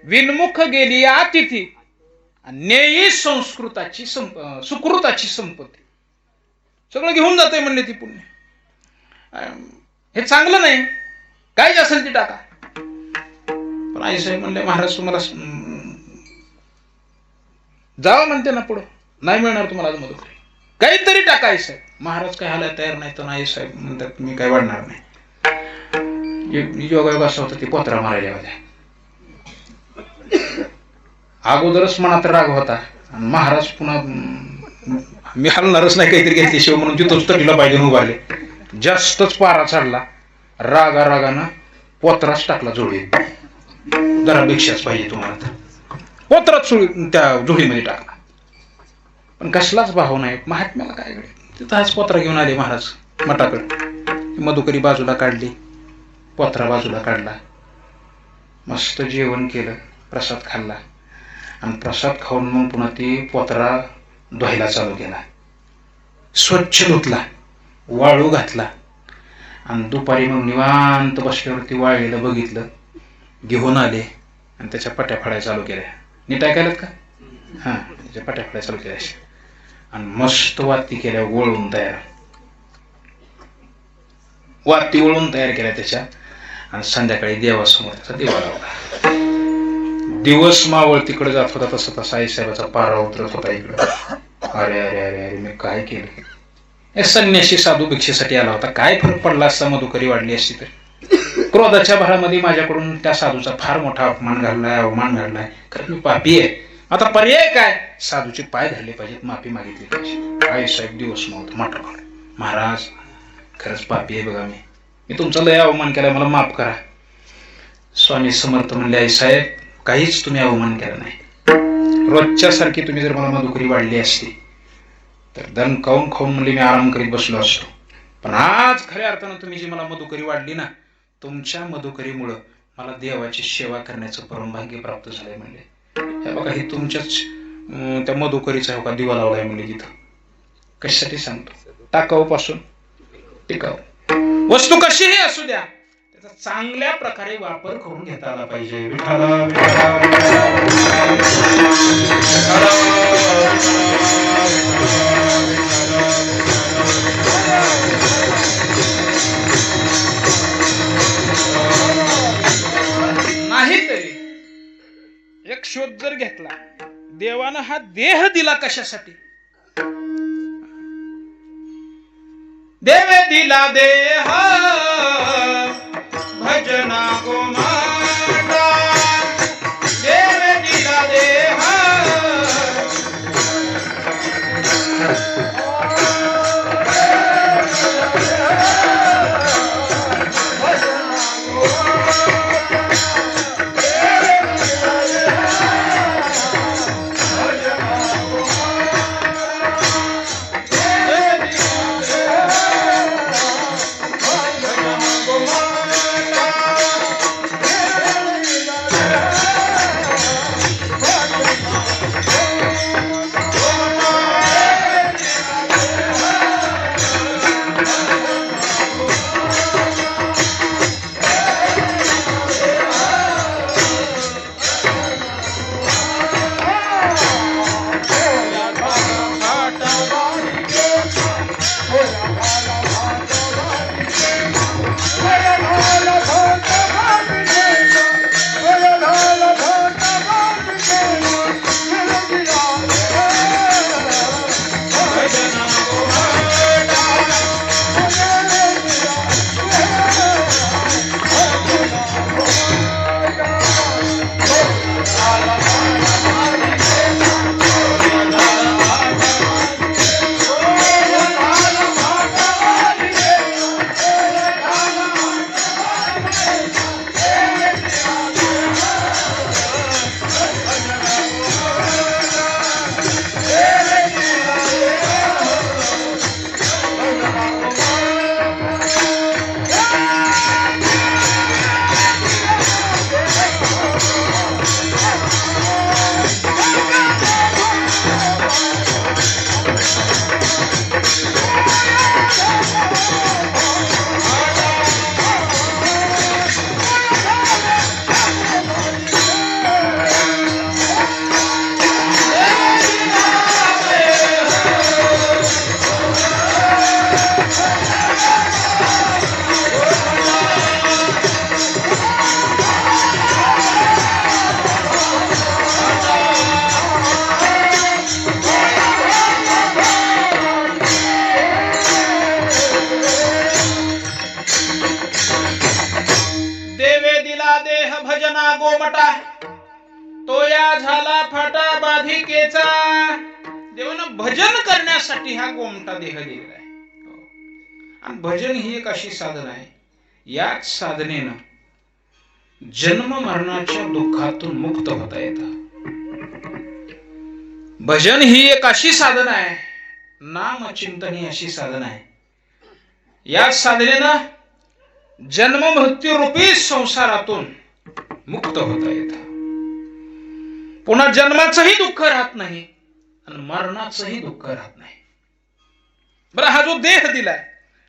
विनमुख गेली अतिथी, नेई संस्कृताची सुकृताची संपत्ती, सगळं घेऊन जातोय म्हणले ती पुण्य, हे चांगलं नाही, काय जे असेल ती टाका. पण आई साहेब म्हणले, महाराज तुम्हाला जावं म्हणते ना पुढं, नाही मिळणार तुम्हाला आज मदत, काहीतरी टाका आई साहेब. महाराज काय हालाय तयार नाही, तर आई साहेब म्हणतात मी काय वाढणार नाही. योगायोग असा होता, ती पोत्रा मारायला होत्या. अगोदरच मनात राग होता आणि महाराज पुन्हा मी हलणारच नाही काहीतरी घेतल्याशिवाय म्हणून तिथंच तटीला पाहिजे उभारले. जास्तच पारा चढला, रागानं पोत्राच टाकला जोडीत. जरा भिक्षाच पाहिजे तुम्हाला, तर पोत्राच त्या जोडीमध्ये टाकला. पण कसलाच भाव नाही महात्म्याला, काय तिथं हाच पोत्रा घेऊन आले महाराज मठाकडे. मधुकरी बाजूला काढली, पोत्रा बाजूला काढला, मस्त जेवण केलं, प्रसाद खाल्ला आणि प्रसाद खाऊन मग पुन्हा ती पोत्रा धुवायला चालू केला. स्वच्छ धुतला, वाळू घातला आणि दुपारी मग निवांत बसल्यावरती वाळलेलं बघितलं, घेऊन आले आणि त्याच्या पट्या फाडायला चालू केल्या. नीट ऐकायलात का? हां, त्याच्या पट्या फाडायला चालू केल्या आणि मस्त वाती केल्या, वळून तयार, वाती वळून तयार केल्या त्याच्या. आणि संध्याकाळी देवासमोर त्याचा दिवा लावला. दिवस मावळ तिकडे जात होता तसं तसा आईसाहेबाचा पारा उतरत होता इकडं. अरे अरे अरे अरे, मी काय केलं? हे संन्यासी साधू भिक्षेसाठी आला होता, काय फरक पडला असता मधुकरी वाढली असती तर. क्रोधाच्या भरामध्ये माझ्याकडून त्या साधूचा फार मोठा अपमान घडलाय, अवमान घडलाय, कारण मी पापी आहे. आता पर्याय काय? साधूचे पाय धरले पाहिजेत, माफी मागितली पाहिजे. आईसाहेब दिवस मावत मात्र, महाराज खरंच पापी आहे बघा, मी तुमचा लय अवमान केलाय, मला माफ करा. स्वामी समर्थ म्हणले, आई साहेब काहीच तुम्ही अवमान केला नाही. रोजच्या सारखी तुम्ही जर मला मधुकरी वाढली असती तर दन खाऊन म्हणले मी आराम करीत बसलो असतो. पण आज खऱ्या अर्थानं तुम्ही जी मला मधुकरी वाढली ना, तुमच्या मधुकरीमुळं मला देवाची सेवा करण्याचं परमभाग्य प्राप्त झालंय म्हणले. हे बघा, हे तुमच्याच त्या मधुकरीचा हो का दिवा लावलाय म्हणले तिथं. कशासाठी सांगतो? टाकाऊ पासून टिकाऊ वस्तू कशीही असू द्या, त्याचा चांगल्या प्रकारे वापर करून घेता आला पाहिजे. नाहीतरी एक शोध जर घेतला, देवानं हा देह दिला कशासाठी? देवे दिला देह भजना गोमाता, देवे दिला देह ना गोमटा, तो या झाला फाटा बाधिकेचा. देवानं भजन करण्यासाठी हा गोमटा देह दिलेला आहे. आणि भजन ही एक अशी साधन आहे, याच साधनेनं जन्म मरणाच्या दुःखातून मुक्त होता येतं. भजन ही एक अशी साधन आहे, नाम चिंतन ही अशी साधन आहे, याच साधनेनं जन्म मृत्यू रूपी संसारातून मुक्त होता येतं. पुन्हा जन्माचंही दुःख राहत नाही आणि मरणाचंही दुःख राहत नाही. बरं, हा जो देह दिलाय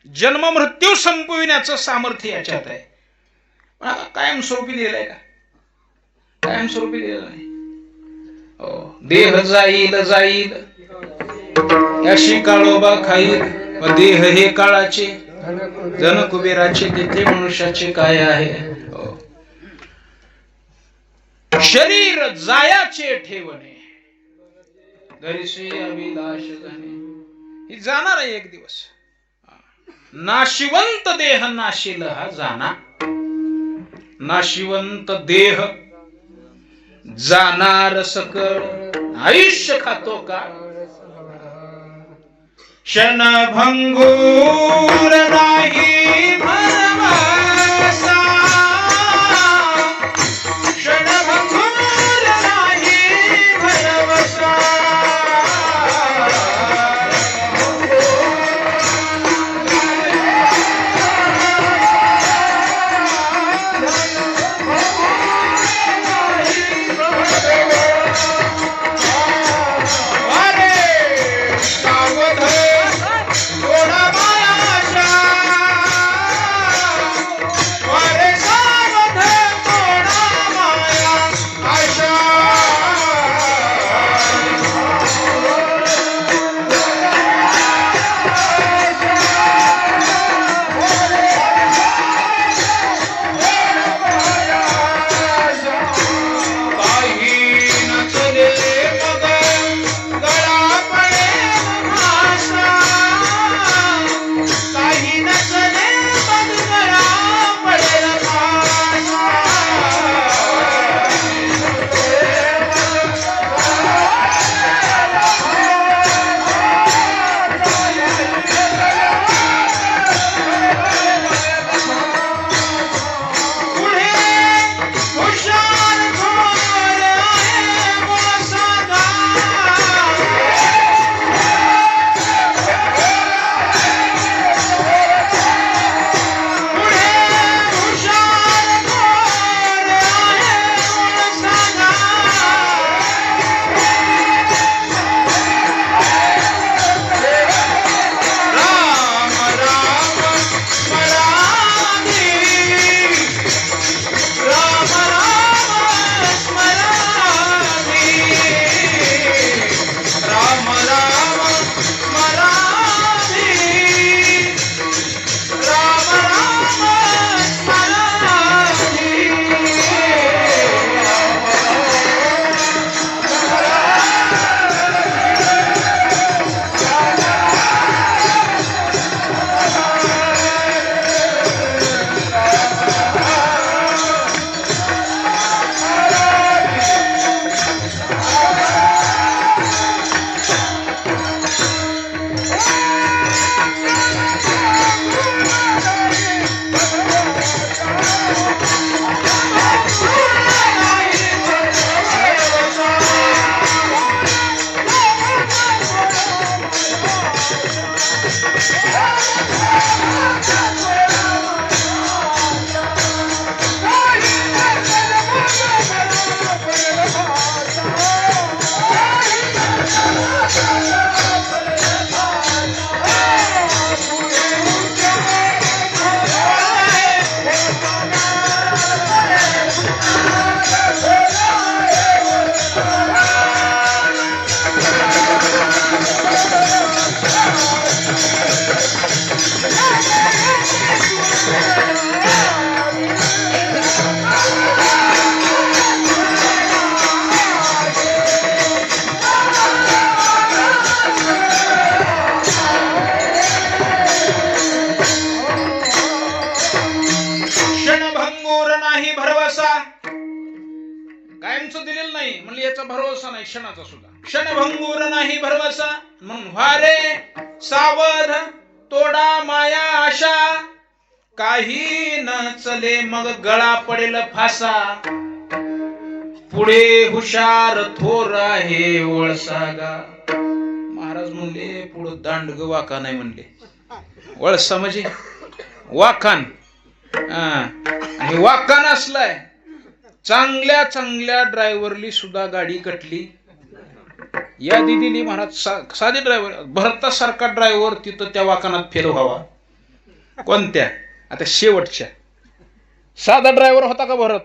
जन्म मृत्यू संपविण्याचं सामर्थ्य याच्यात आहे. कायमस्वरूपी दिलाय का? कायमस्वरूपी दिलेला नाही. देह जाईल जाईल याशी काळोबा खाईल, व देह हे काळाचे जन कुबेराचे, तिथे मनुष्याचे काय आहे. शरीर जायाचे ठेवणे, घरीशी अभिलाष जाणे. ही जाणार आहे एक दिवस. नाशिवंत देह नाशिल हा जाना, नाशिवंत देह जाणार सकळ. आयुष्य खातो का क्षणभंगूर नाही भरवसा, क्षणभंगूर नाही भरवसा. कायमचं दिलेलं नाही. म्हणले याचा भरोसा नाही क्षणाचा सुद्धा. क्षणभंगूर नाही भरवसा. म्हणून व्हारे सावध तोडा माया आशा. काही न चले मग गळा पडेल फासा. पुढे हुशार थोर आहे वळसा गा. महाराज म्हणले पुढे दांडग वाका नाही म्हणले. वळसा म्हणजे वाखान. आणि वाखान असलाय. चांगल्या चांगल्या ड्रायव्हरली सुद्धा गाडी कटली. यादी दिली महाराज. साधे ड्रायव्हर भरतासारखा ड्रायव्हर तिथं त्या वाखानात फेल व्हावा. कोणत्या आता शेवटच्या. साधा ड्रायव्हर होता का भरत?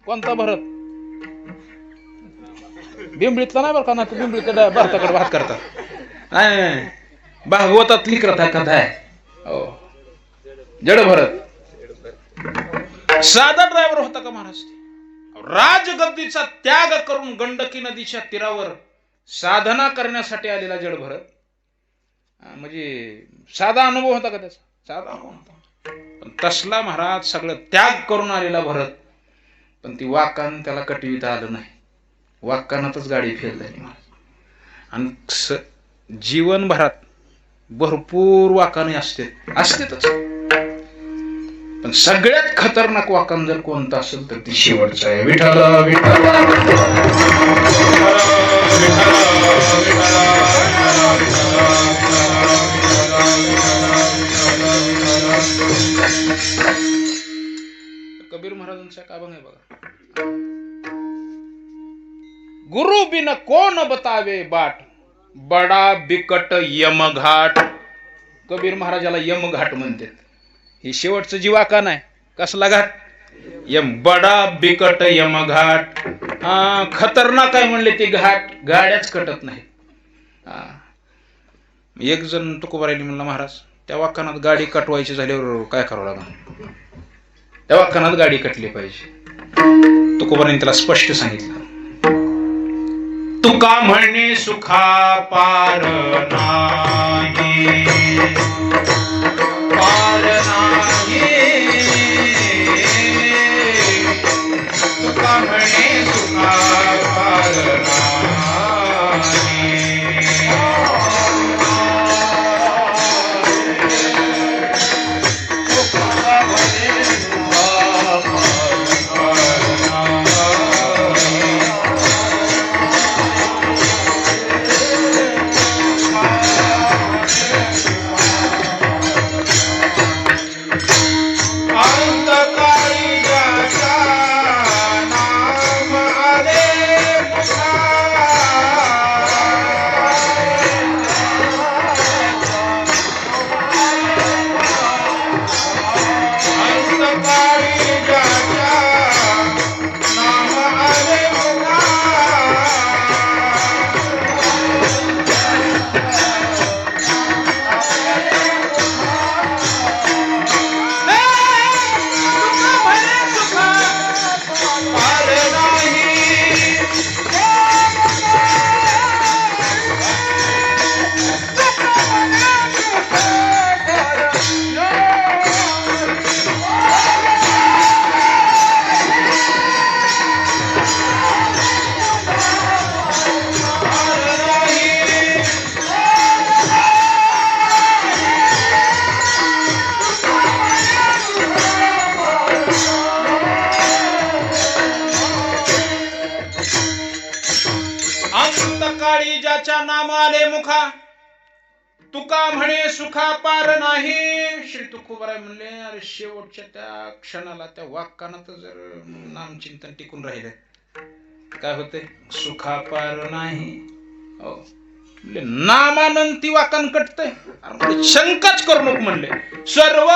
कोणता भरत? बिंबळीतला नाही बरं का. ना बिंबळीतला भरताकडे भात करतात. नाही भागवतात लिखत कथा आहे. हो जड भरत साधा ड्रायव्हर होता का महाराज? राजगद्दीचा त्याग करून गंडकी नदीच्या तीरावर साधना करण्यासाठी आलेला जड भरत. म्हणजे साधा अनुभव होता का त्याचा? साधा अनुभव होता. पण तसला महाराज सगळं त्याग करून आलेला भरत. पण ती वाकान त्याला कटविता आलं नाही. वाकानातच गाडी फेल झाली महाराज. आणि जीवनभरात भरपूर वाकाने असतेच. पण सगळ्यात खतरनाक वाकान जर कोणतं असेल तर ती शेवटचं आहे. विठ्ठल विठ्ठल कबीर महाराजांचा का अभंग आहे बघा. गुरु बिन कोण बतावे बाट. बडा बिकट यमघाट. कबीर महाराजाला यमघाट म्हणतात. ही शेवटचं जी वाकान आहे. कसला घाट? यम. बडा बिकट यमघाट. खतरनाक आहे म्हणले ते घाट. गाड्याच कटत नाही. एक जण तुकोबारायला म्हणला महाराज त्या वाकानात गाडी कटवायची झाल्यावर काय करावं लागणार? त्या वाकानात गाडी कटली पाहिजे. तुकोबाराने त्याला स्पष्ट सांगितलं. तुका म्हणे सुखा पार नाही. पार नाही. तुका म्हणे सुखा पार नाही. ज्याच्या नामाले मुखा. तुका म्हणे सुखा पार नाही. श्री तुकोबाराय म्हणले अरे शेवटच्या त्या क्षणाला त्या वाक्यानात जर नामचिंतन टिकून राहिले काय होते? सुखा पार नाही. म्हणले नामानंती वाकन कटते. शंकाच करू नको म्हणले. सर्व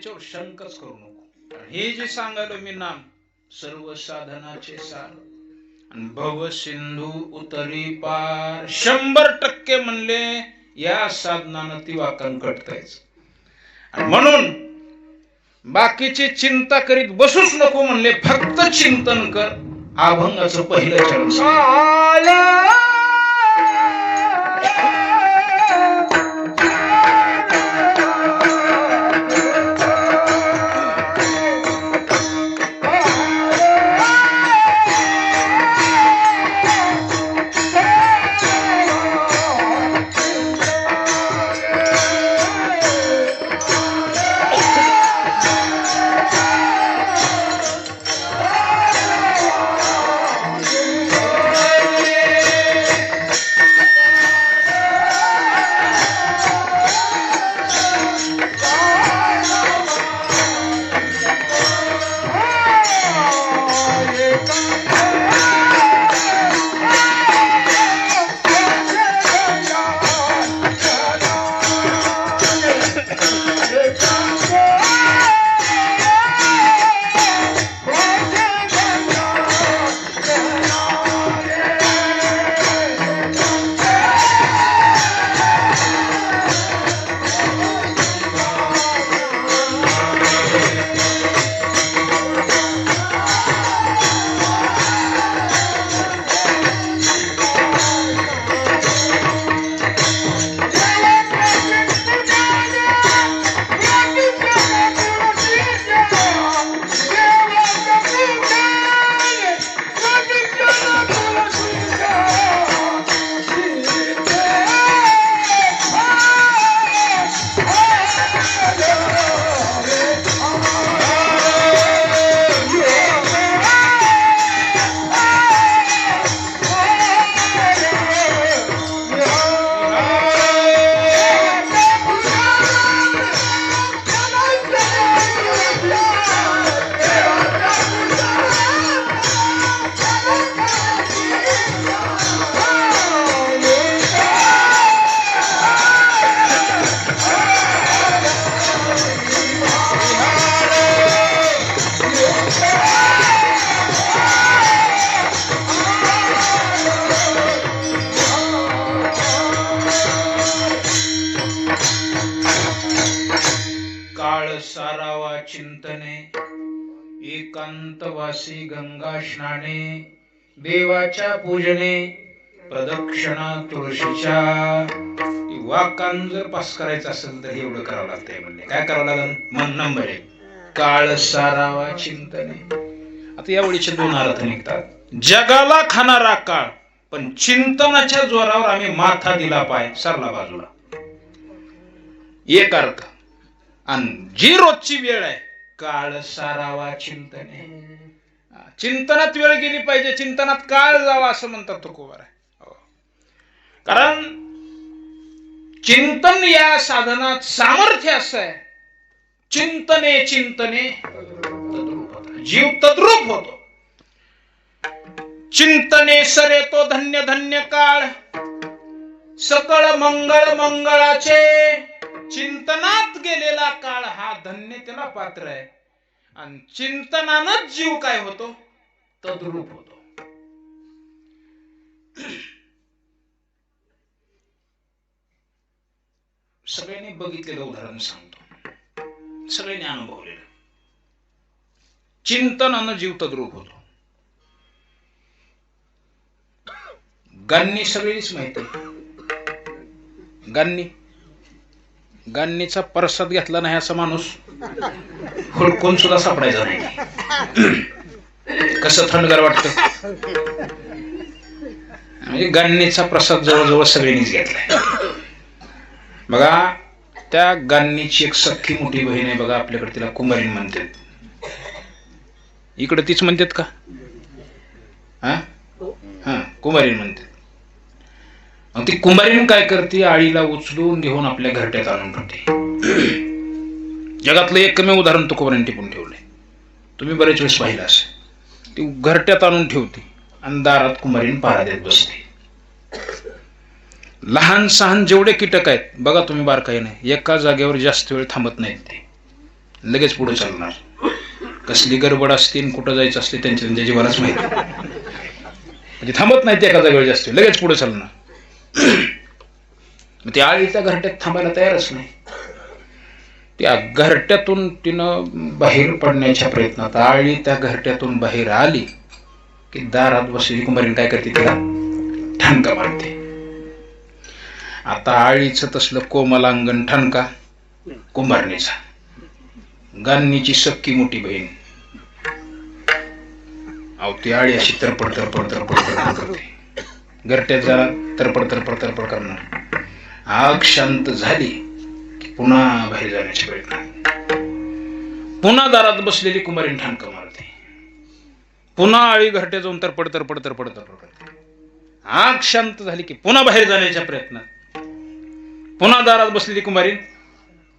याच्यावर शंकच करू नको. हे जे सांगायलो मी नाम सर्व साधनाचे सार आणि भव सिंधू उतरी पार, 100% म्हणले या साधनानं ती वाकण कटतायच. म्हणून बाकीची चिंता करीत बसूच नको म्हणले, फक्त चिंतन कर. अभंगाचं पहिलं चरण सारावा चिंतने, एकांतवासी गंगा स्नाने, देवाच्या पूजने, प्रदक्षिणा तुळशीच्या. वाकान जर पास करायचं असेल तर एवढं करावं लागतंय. म्हणजे काय करावं लागेल? मन नंबर 1 काळ सारावा चिंतने. आता या वेळीचे 2 अर्थ निघतात. जगाला खाणारा काळ, पण चिंतनाच्या जोरावर आम्ही माथा दिला, पाय सरला बाजूला, एक अर्थ. आणि जी रोजची वेळ आहे, काळ सारावा चिंतने. चिंतनात वेळ गेली पाहिजे, चिंतनात काळ जावा असं म्हणतात तुकोबार. कारण चिंतन या साधनात सामर्थ्य असं आहे. चिंतने चिंतने जीव तद्रूप होतो. चिंतने सरे तो धन्य धन्य काळ, सकळ मंगळ मंगळाचे. चिंतनात गेलेला काळ हा धन्य त्याला पात्र आहे. आणि चिंतनानच जीव काय होतो? तद्रूप होतो. सगळ्यांनी बघितलेलं उदाहरण सांगतो, सगळ्यांनी अनुभवलेलं. चिंतनानं जीव तद्रूप होतो. गान्नी सगळीच माहिती आहे. गान्नीचा प्रसाद घेतला नाही असा माणूस हुडकून सुद्धा सापडायचा नाही. कसं थंडगार वाटतं. म्हणजे गान्नीचा प्रसाद जवळजवळ सगळ्यांनीच घेतलाय. बघा, त्या गान्नीची एक सख्खी मोठी बहीण आहे बघा आपल्याकडे, तिला कुमारीण म्हणतात. इकडे तीच म्हणतात का? हा कुमारीण म्हणतात. मग ती कुंभारीण काय करते? आळीला उचलून घेऊन आपल्या घरट्यात आणून ठेवते. जगातलं एकमेव उदाहरण तुकोबारांनी टिपून ठेवलंय. तुम्ही बरेच वेळेस पाहिलं असेल. ती घरट्यात आणून ठेवते आणि दारात कुंभारीण पहारा देत बसते. लहान सहान जेवढे कीटक आहेत बघा तुम्ही, बारकाई नाही, एका जागेवर जास्त वेळ थांबत नाहीत ते. लगेच पुढे चालणार. कसली गडबड असते आणि कुठं जायचं असते त्यांच्या जीवालाच माहिती. म्हणजे थांबत नाही ते एका जागेवर जास्त, लगेच पुढे चालणार. मग ती आळी त्या घरट्यात थांबायला तयारच नाही. त्या घरट्यातून तिनं बाहेर पडण्याच्या प्रयत्नात आळी त्या घरट्यातून बाहेर आली की दारात बसलेली कुंभारीण काय करते, तिला ठणका मारते. आता आळीचं तसलं कोमलांगण ठणका, कुंभारणीचा गान्नीची सक्की मोठी बहीण. अहो ती आळी अशी तरपड तरपड तरपड तरपड करते. घरट्यात जरा तरपड तरपड तरपड करणार. आग शांत झाली की पुन्हा बाहेर जाण्याचे प्रयत्न. पुन्हा दारात बसलेली कुंभारीण ठणका मारते. पुन्हा आळी घरट्यात जाऊन तरपड तरपड तरपड तरपड करते. आग शांत झाली की पुन्हा बाहेर जाण्याच्या प्रयत्नात. पुन्हा दारात बसलेली कुंभारीण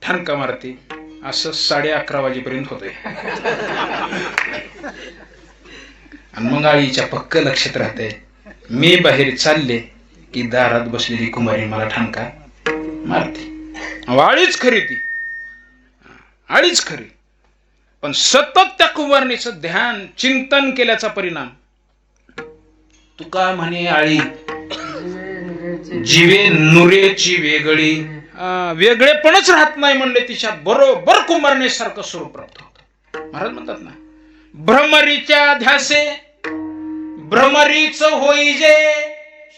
ठणका मारते. असं 11:30 वाजेपर्यंत होतंय. आणि मग आळीच्या पक्क लक्षात राहते, मी बाहेर चालले की दारात बसलेली कुंभारीण मला ठणका मारते. आळीच खरी ती, आळीच खरी. पण सतत त्या कुंभारणीचं ध्यान चिंतन केल्याचा परिणाम. तुका म्हणे आळी जीवे नुरेची वेगळी, वेगळेपणच राहत नाही म्हणले तिच्यात बरोबर कुंभारणीसारखं स्वरूप प्राप्त होतं. महाराज म्हणतात ना, भ्रमरीच्या ध्यासे भ्रमरीच होई जे.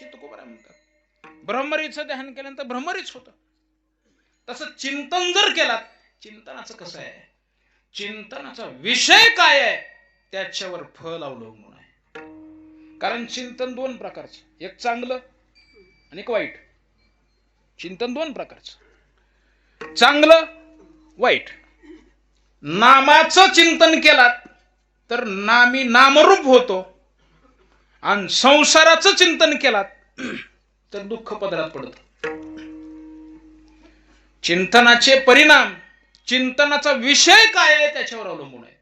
म्हणतात भ्रमरीचं ध्यान केल्यानंतर भ्रमरीच होतं. तसं चिंतन जर केलात, चिंतनाचं कसं आहे, चिंतनाचा विषय काय आहे त्याच्यावर फळ अवलंबून आहे. कारण चिंतन 2 प्रकारचं, एक चांगलं आणि एक वाईट. चिंतन 2 प्रकारचं, चांगलं वाईट. नामाचं चिंतन केलात तर नामी नामरूप होतो, आणि संसाराचं चिंतन केलात तर दुःख पदरात पडत. चिंतनाचे परिणाम, चिंतनाचा विषय काय आहे त्याच्यावर अवलंबून आहे.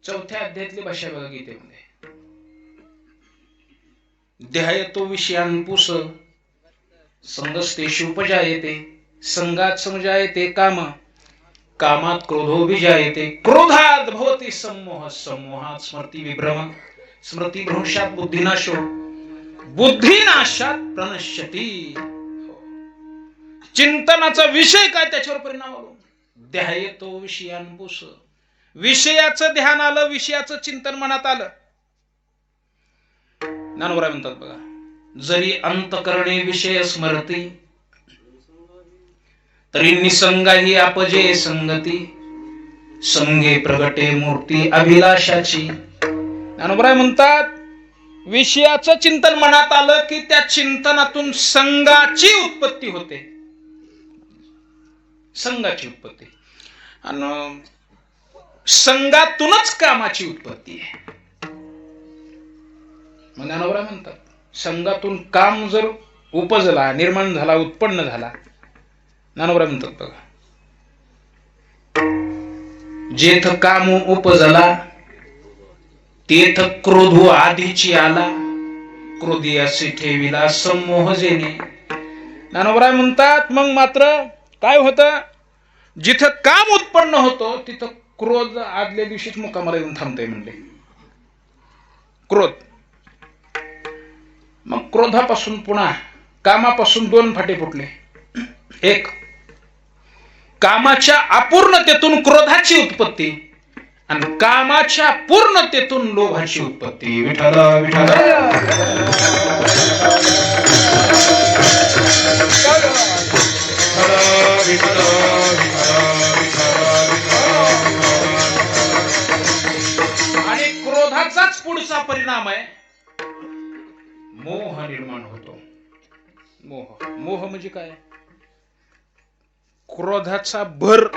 4थ्या अध्यायातली भाषा बघा गीतेमध्ये. ध्यायतो विषयांपुस संगस्तेषु उपजायते, संगात समजायते काम, कामात क्रोधो विजायते, क्रोधात भवति सम्मोह, सम्मोहात स्मृती विभ्रम, स्मृती भ्रंशात बुद्धिनाशो, बुद्धिनाशात प्रणश्यती. चिंतनाचा विषय काय त्याच्यावर परिणाम होतो. ध्यायतो विषयांपुस, विषयाचं ध्यान आलं, विषयाचं चिंतन मनात आलं. ज्ञानोबा म्हणतात बघा, जरी अंतकरणे विषय स्मरती, तरी निसंगाही अपजे संगती, संगे प्रगटे मूर्ती अभिलाषाची. ज्ञानोबा म्हणतात, विषयाचं चिंतन मनात आलं की त्या चिंतनातून संगाची उत्पत्ती होते. संगाची उत्पत्ती, आणि संगातूनच कामाची उत्पत्ती आहे. मग ज्ञानोबा म्हणतात, संगातून काम जर उपजला, निर्माण झाला, उत्पन्न झाला, ज्ञानोबा म्हणतात बघा, जेथ काम उपजला तेथ क्रोधो आधीची आला, क्रोधी असे ठेविला सम्मोह जेने. ज्ञानोबा म्हणतात, मग मात्र काय होतं, जिथं काम उत्पन्न होतो तिथं क्रोध आदल्या दिवशीच मुकामाला येऊन थांबतय म्हणले. क्रोध, मग क्रोधापासून पुन्हा कामापासून 2 फाटे फुटले. एक, कामाच्या अपूर्णतेतून क्रोधाची उत्पत्ती, आणि कामाच्या पूर्णतेतून लोभाची उत्पत्ती. विठ्ठल विठ्ठल. आणि क्रोधाचाच पुढचा परिणाम आहे मोह निर्माण होतो. मोह, मोह म्हणजे काय, क्रोधाचा भर.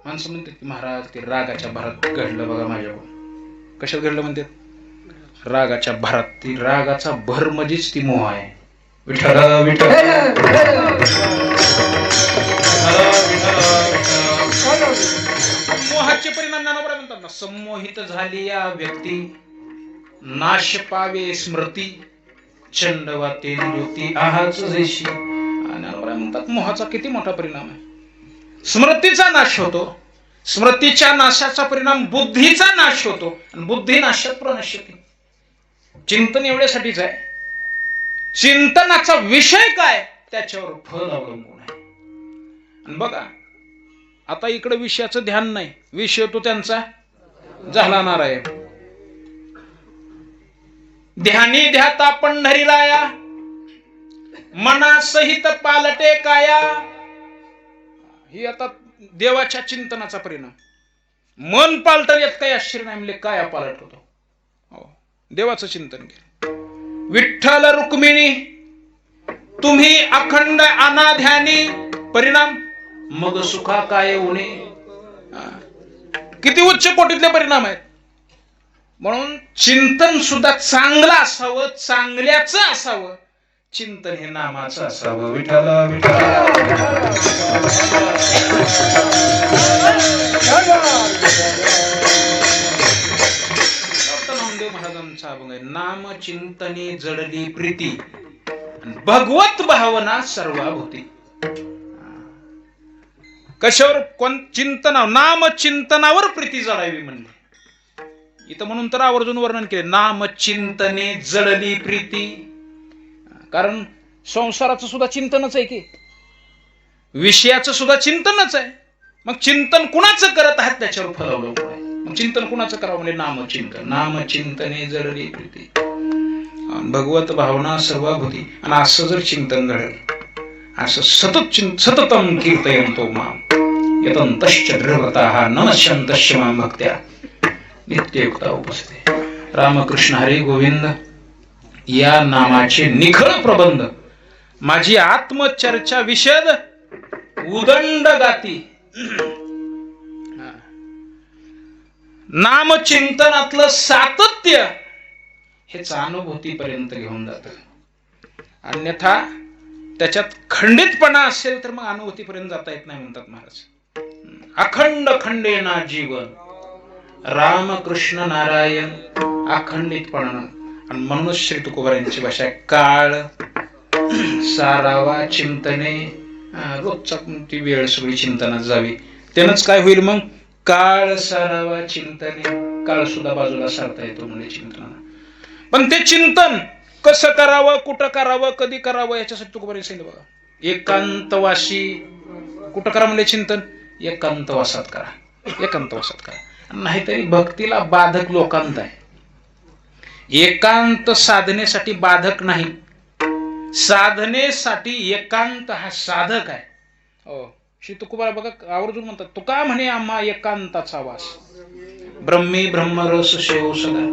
माणसं म्हणतात की महाराज ते रागाच्या भरात घडलं बघा माझ्याकडून. कशात घडलं म्हणतात, रागाच्या भरात. ती रागाचा भर म्हणजेच ती मोह आहे. विठ्ठल विठ्ठल. मोहाचे परिणाम ज्ञानोबा म्हणतात ना, संमोहित झाली या व्यक्ती, नाश पावे स्मृती, चंडवाते ज्योती आहाच जैशी. ज्ञानोबा वेळा म्हणतात मोहाचा किती मोठा परिणाम आहे. स्मृतीचा नाश होतो, स्मृतीच्या नाशाचा परिणाम बुद्धीचा नाश होतो, आणि बुद्धी नाशात प्रणश्यते. चिंतन एवढ्यासाठीच आहे, चिंतनाचा विषय काय त्याच्यावर फल अवलंबून आहे. आणि बघा आता इकडे विषयाचं ध्यान नाही, विषय तो त्यांचा झाला नारायण. ध्यानी ध्याता पंढरी राया, मनासहित पालटे काया. ही आता देवाच्या चिंतनाचा परिणाम. मन पालटर यात काही आश्चर्य नाही, म्हणजे काया पालट होतो. देवाचं चिंतन केलं. विठ्ठल रुक्मिणी तुम्ही अखंड अनाध्यानी, परिणाम मग सुखा काय उणे. किती उच्च कोटीतले परिणाम आहेत. म्हणून चिंतन सुद्धा चांगलं असावं, चांगल्याचं असावं. चिंतन हे नामाचं असावं. विठ्ठल नामदेव महाराजांचा अभंग आहे, नाम चिंतनी जडली प्रीती, भगवत भावना सर्वाभूती. कशावर? कोण चिंतनावर, नाम चिंतनावर प्रीती जडावी म्हणले इथं. म्हणून तर आवर्जून वर्णन केले, नाम चिंतने जडली प्रीती. कारण संसाराचं सुद्धा चिंतनच आहे की, विषयाचं सुद्धा चिंतनच आहे. मग चिंतन कुणाचं करत आहात त्याच्यावर फल अवलंबून आहे. मग चिंतन कुणाचं करावं म्हणजे नामचिंतन. नामचिंतने जडली प्रीती, भगवत भावना सर्वाभूती. आणि असं जर चिंतन घडेल, असं सततम कीर्तयन्तो माम यतन्तश्च दृढव्रताः नमस्यन्तश्च मां भक्त्या नित्ययुक्ता उपस्थिते. रामकृष्ण हरी गोविंद या नामाचे निखळ प्रबंध, माझी आत्मचर्चा विशद उदंड गाती. नामचिंतनातलं सातत्य हेच अनुभूतीपर्यंत घेऊन जात. अन्यथा त्याच्यात खंडितपणा असेल तर मग अनुभूतीपर्यंत जाता येत नाही म्हणतात महाराज. अखंड खंडेना जीवन, रामकृष्ण नारायण अखंडितपणा. आणि म्हणूनच श्री तुकोबारायांची भाषा आहे, काळ सारावा चिंतने. रोजचा ती वेळ सगळी चिंतनात जावी, त्यानंच काय होईल मग? काळ सारावा चिंतने. काळ सुद्धा बाजूला सारता येतो म्हणजे चिंतनाला. पण ते चिंतन कसं करावं, कुठं करावं, कधी करावं याच्यासाठी तुकोबारांनी सांगितलं बघा. एकांतवासी कुठं करा म्हणजे चिंतन? एकांतवासात करा, एकांतवासात करा. नाहीतरी भक्तीला बाधक लोकांत आहे. एकांत साधनेसाठी बाधक नाही, साधनेसाठी एकांत हा साधक आहे. हो, श्री तुकोबारा बघा आवर्जून म्हणतात, तुका म्हणे आम्हा एकांताचा वास, ब्रह्मी ब्रह्मरस शेव सदा.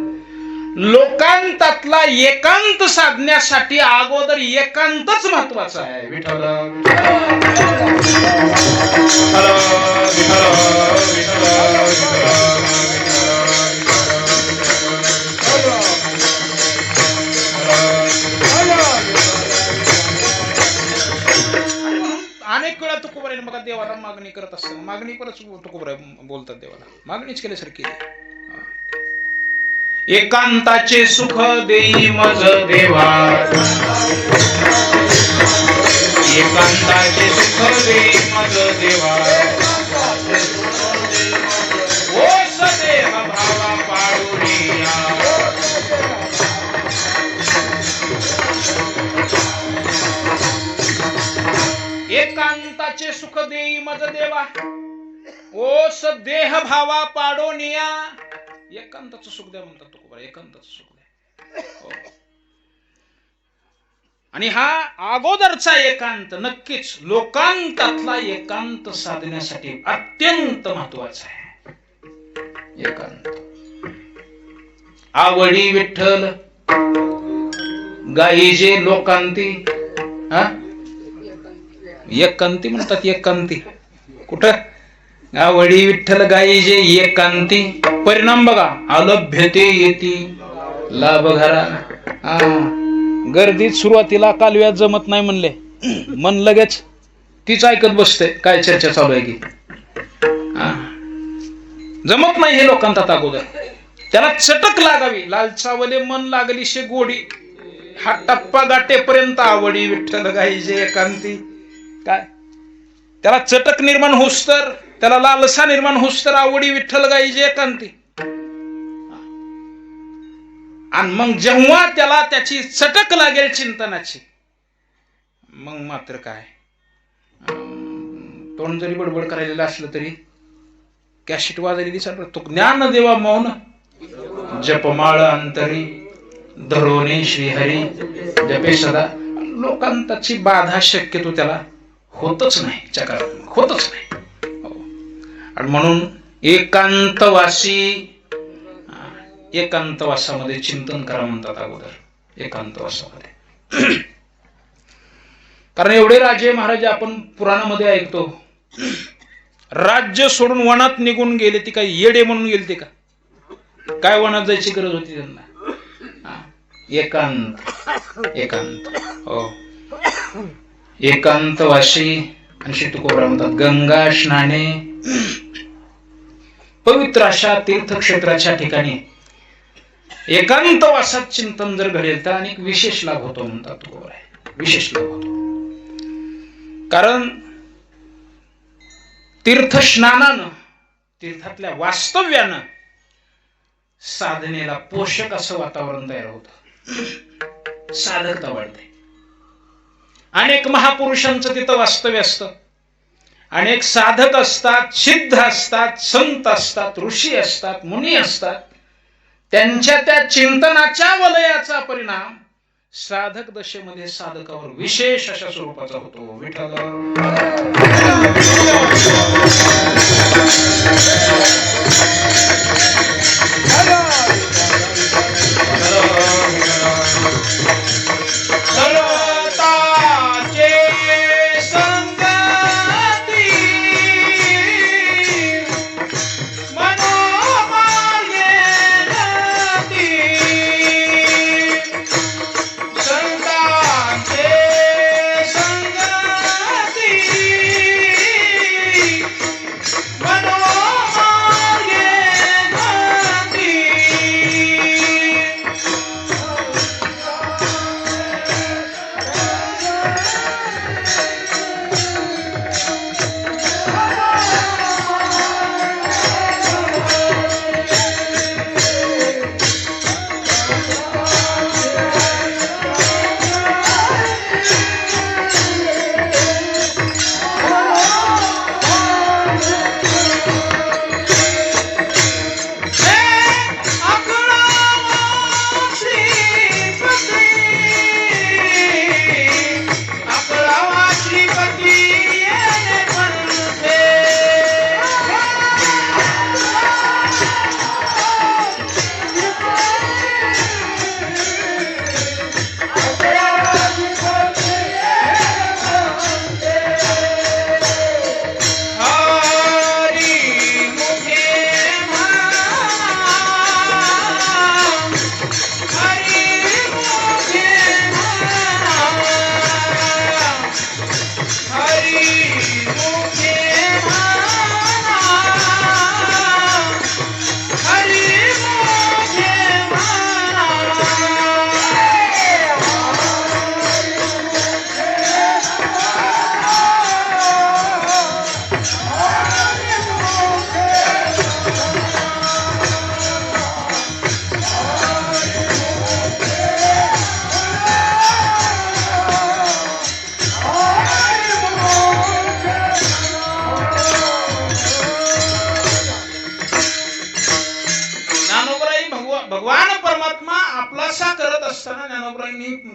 लोकांतातला एकांत साधण्यासाठी अगोदर एकांतच महत्वाचा आहे. विठ्ठल अनेक वेळा तुकोबाराने बघा देवाला मागणी करत असताना, मागणी परत तुकोबारा बोलतात देवाला, मागणीच केल्यासारखी. एकांताचे सुख देई मज देवा, एकांताचे सुख देई मज देवा. ओ सदेव भावा पाडुनिया, एकांताचे सुख देई मज देवा, ओ सदेह भावा पाडोनिया. एकांताचं सुख द्या म्हणतात तुकोबारा, एकांताचं सुख द्या. आणि हा अगोदरचा एकांत नक्कीच लोकांतातला एकांत साधण्यासाठी अत्यंत महत्वाचा आहे. एकांत. आवडी विठ्ठल गाईजे लोकांती. एकांती म्हणतात, एकांती. कुठं? आवडी विठ्ठल गाईजे एकांती. परिणाम बघा, अलभ्यते येती लाभ घरा. गर्दीत सुरुवातीला कालव्यात जमत नाही म्हणले, मन लगेच तीच ऐकत बसते काय चर्चा चालू आहे की. जमत नाही हे लोकांतात अगोदर, त्याला चटक लागावी. लालचावले मन लागली शे गोडी, हा टप्पा गाठेपर्यंत आवडी विठ्ठल गाईजे एकांती. काय त्याला चटक निर्माण होस तर, त्याला लालसा निर्माण होस तर आवडी विठ्ठल गाईची एकांती. आणि मग जेव्हा त्याला त्याची चटक लागेल चिंतनाची, मग मात्र काय, तोंड जरी बडबड करायला असलं तरी कॅसेट वाजलेली दिसत. तो ज्ञान देवा मौन जपमाळ अंतरी, धरोने श्रीहरी जपे सदा. लोकांताची बाधा शक्यतो त्याला होतच नाही, सकारात्मक होतच नाही. आणि म्हणून एकांतवासी, एकांतवासामध्ये चिंतन करा म्हणतात अगोदर, एकांतवासामध्ये. कारण एवढे राजे महाराज आपण पुराणामध्ये ऐकतो, राज्य सोडून वनात निघून गेले. ती काही येडे म्हणून गेले का? काय वनात जायची गरज होती त्यांना? एकांत, एकांत. हो, एकांतवासी. आणि तुकोबरा म्हणतात गंगा स्नाने, पवित्र अशा तीर्थक्षेत्राच्या ठिकाणी एकांतवासात चिंतन जर घडेल तर अनेक विशेष लाभ होतो म्हणतात तुकोबरा. विशेष लाभ होतो. कारण तीर्थस्नानानं, तीर्थातल्या वास्तव्यानं साधनेला पोषक असं वातावरण तयार होतं, साधकता वाढते. अनेक महापुरुषांचं तिथं वास्तव्य असतं, अनेक साधक असतात, सिद्ध असतात, संत असतात, ऋषी असतात, मुनी असतात. त्यांच्या त्या चिंतनाच्या वलयाचा परिणाम साधक दशेमध्ये साधकावर विशेष अशा स्वरूपाचा होतो. विठ्ठल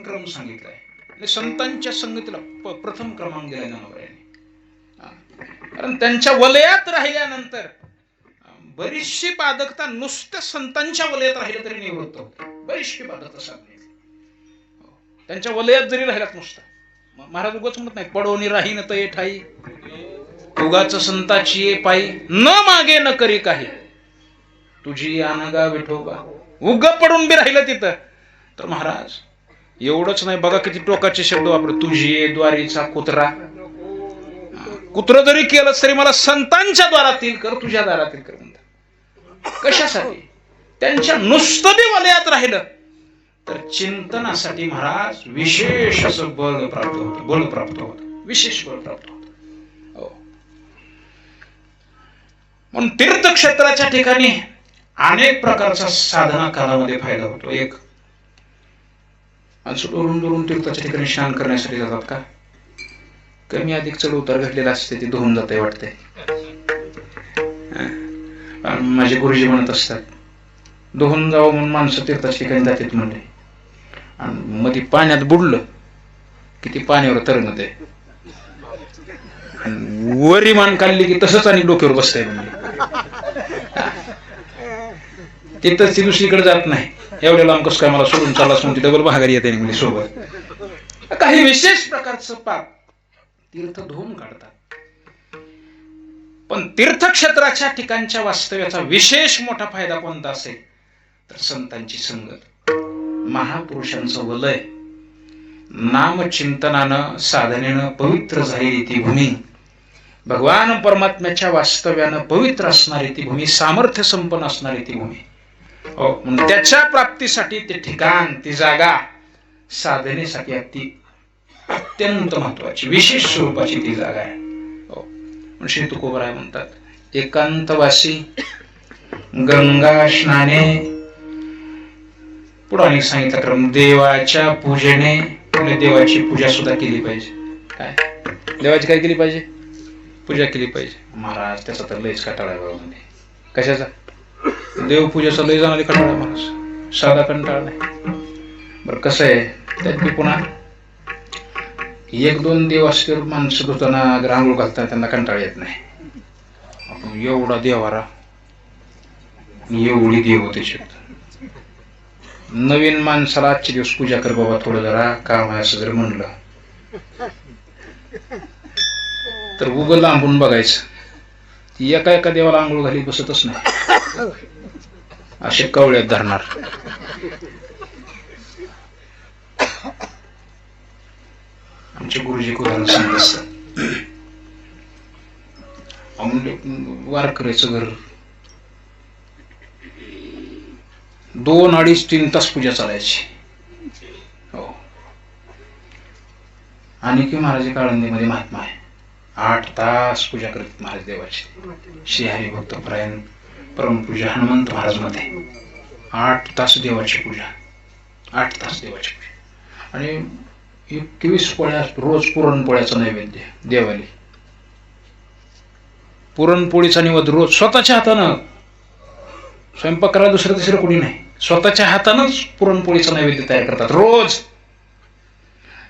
क्रम सांगितलाय. संतांच्या संगतीला प्रथम क्रमांक दिलाय ज्ञानोबरायांनी. कारण त्यांच्या वलयात राहिल्यानंतर बरीचशी पादकता नुसत्या संतांच्या वलयात राहिलं तरी निवृत्त होते. बरीचशी पादकता साधली त्यांच्या वलयात जरी राहिलात नुसता. महाराज उगाच म्हणत नाही पडोनी राहीन तये ठाई, उगाच संताची ये पायी, न मागे न करी काही, तुझी आनगा विठोबा. उग पडून बी राहिलं तिथं तर महाराज एवढंच नाही, बघा किती टोकाचे शब्द वापरत. तुझी द्वारीचा कुत्रा, कुत्र जरी केलं तरी मला संतांच्या द्वारातील कर, तुझ्या दारातील कर म्हणतात. कशासाठी? त्यांच्या नुसतं बी वलयात राहिलं तर चिंतनासाठी महाराज विशेष असं बळ प्राप्त होतं, बळ प्राप्त होतं. विशेष बळ प्राप्त होतं. हो. म्हणून तीर्थक्षेत्राच्या ठिकाणी अनेक प्रकारचा साधना कालामध्ये फायदा होतो. एक माणसं दुरून दुरून तीर्थाच्या ठिकाणी स्नान करण्यासाठी जातात का? कमी अधिक चढ उतार घडलेला असते ते धुवून जाते वाटते. माझे गुरुजी म्हणत असतात धुवून जावं म्हणून माणसं तीर्थाच्या ठिकाणी जातात म्हणले, आणि मध्ये पाण्यात बुडलं की ती पाण्यावर तरंगत आहे, वरी मान काढली की तसंच आणि डोक्यावर बसतंय म्हणजे तिथंच ती दुसरीकडे जात नाही. एवढ्या लांब कसं काय मला सोडून चाललास म्हणून ती डबल महागारी येते म्हणजे सोबत. काही विशेष प्रकारचं पाप तीर्थ धुवून काढतात. पण तीर्थक्षेत्राच्या ठिकाणच्या वास्तव्याचा विशेष मोठा फायदा कोणता असेल तर संतांची संगत, महापुरुषांचं वलय, नामचिंतनानं साधनेनं पवित्र झालेली ती भूमी, भगवान परमात्म्याच्या वास्तव्यानं पवित्र असणारी ती भूमी, सामर्थ्य संपन्न असणारी ती भूमी. म्हणून त्याच्या प्राप्तीसाठी ते ठिकाण, ती जागा साधनेसाठी अत्यंत महत्वाची विशेष स्वरूपाची ती जागा आहे. श्री तुकोबराय म्हणतात एकांतवासी गंगा स्नाने, पुढे सांगितलं क्रम देवाच्या पूजेने, देवाची पूजा सुद्धा केली पाहिजे. काय देवाची काय केली पाहिजे? पूजा केली पाहिजे. महाराज त्याचा तर लयच कटाळा आहे बाबा. म्हणजे कशाचा? देवपूजेचा लय जाणारी कटाळा महाराज, साधा कंटाळा नाही. बरं कसं आहे त्यात पुन्हा एक दोन देव असतील माणसं धुताना आंघोळ घालताना त्यांना कंटाळा येत नाही. आपण एवढा देवारा, एवढी देव त्याच्यात, नवीन माणसाला आजचे दिवस पूजा कर बाबा थोडं जरा काम आहे असं जर म्हणलं तर उगं लांबून बघायचं. ती एका एका देवाला आंघोळ घाली बसतच नाही, असे कवळ्यात धरणार. आमचे गुरुजी उदाहरण सांगत असतात, वारकऱ्याचं घर 2, 2.5, 3 तास पूजा चालायची. हो. आणि की महाराज काळंदीमध्ये महात्मा आहे, 8 तास पूजा करत महाराज देवाची. श्री हरिभक्त परायण परमपूजा हनुमंत महाराज मध्ये 8 तास देवाची पूजा, 8 तास देवाची पूजा. आणि 21 पोळ्या रोज, पुरणपोळ्याचा नैवेद्य देवाली, पुरणपोळीचा निवेद रोज स्वतःच्या हातानं. स्वयंपाक करायला दुसरं तिसरं कोणी नाही, स्वतःच्या हातानंच पुरणपोळीचा नैवेद्य तयार करतात रोज.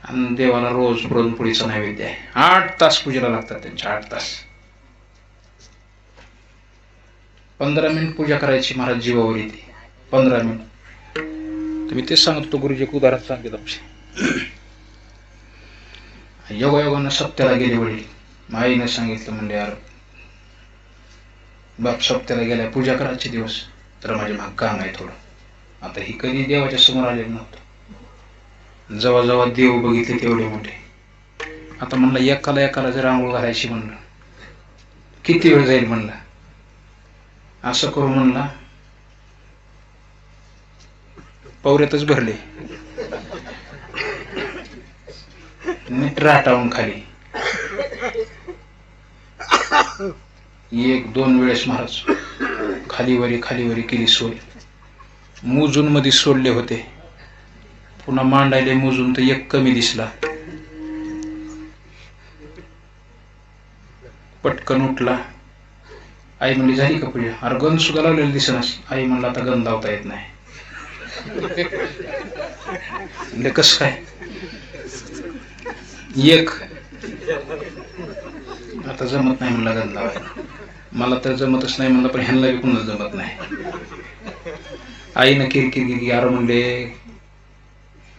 आणि देवाला रोज पुरणपोळीचा नैवेद्य आहे. 8 तास पूजेला लागतात त्यांच्या, 8 तास. 15 मिनिट पूजा करायची महाराज जीवावर येते, 15 मिनिट. तुम्ही तेच सांगतो गुरुजी उदाहरण सांगितलं आमचे. योगायोगानं सप्त्याला गेले वडील, आईनं सांगितलं म्हणजे यार बाप सप्त्याला गेलाय, पूजा करायचे दिवस, तर माझे माग काम आहे थोडं. आता ही कधी देवाच्या समोर आलेलं नव्हतं. जेव्हा जेव्हा देव बघितले तेवढे मोठे. आता म्हणलं एकाला जर आंघोळ घालायची म्हणलं किती वेळ जाईल म्हणलं. असं करू म्हणला, पवऱ्यातच भरले, नीट राटावून खाली 1-2 वेळेस महाराज खालीवरी केली सोय. मोजून मध्ये सोडले होते, पुन्हा मांडायले मोजून तर 1 कमी दिसला. पटकन उठला. आई म्हणली झाली का पूजा? अरे गंध सुद्धा लावलेला दिसेनास. आई म्हणला आता गंध लावता येत नाही. म्हणजे कस काय? 1 आता जमत नाही म्हणला गंध लावायला. मला तर जमतच नाही म्हणलं, पण ह्यांना बी कुणाला जमत नाही. आईनं किरकिर यार म्हणले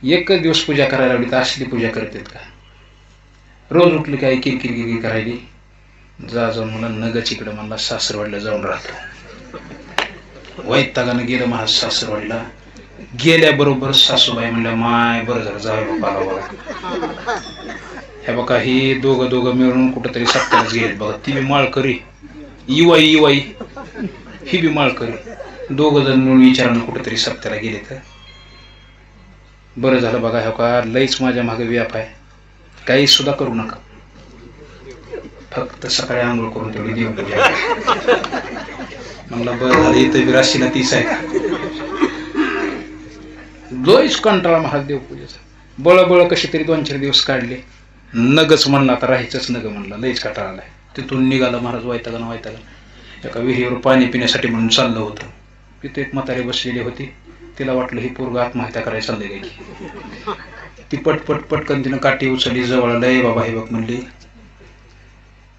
1 दिवस पूजा करायला लावली तर असली पूजा करतात का? रोज उठली काय किरकिर करायली. जाऊन म्हणा नगच इकडे म्हणला सासरवाडीला जाऊन राहतो. वैतागानं गेलं महाराज सासरवाडीला. गेल्याबरोबर सासूबाई म्हणल्या माय बरं झालं जावं बाबा. हे बघा ही दोघं मिळून कुठंतरी सप्त्यालाच गेले बघा. ती बी माळकरी, इवाई ही बी माळकरी, 2 जण मिळून विचारानं कुठंतरी सप्त्याला गेले. तर बरं झालं बघा. हे का लईच माझ्या मागे व्याप आहे, काही सुद्धा करू नका. फक्त सकाळी आंघोळ करून तेवढी देवपूजा. म्हणलं बरं झालं, इथं विराशीला 30 आहे का. लयच कंटाळा महाराज देवपूजेचा. बळबळ कशी तरी 2-4 दिवस काढले. नगच म्हणलं आता राहायचंच नग म्हणलं, लयच कंटाळा आलाय. तिथून निघालं महाराज वैतागा. एका विहिरीवर पाणी पिण्यासाठी म्हणून चाललं होतं. तिथे एक म्हातारी बसलेली होती. तिला वाटलं ही पोरग आत्महत्या करायला चालले गेली. ती पटकन तिनं काठी उचलली, जवळ लय बाबा हे बघ म्हणली,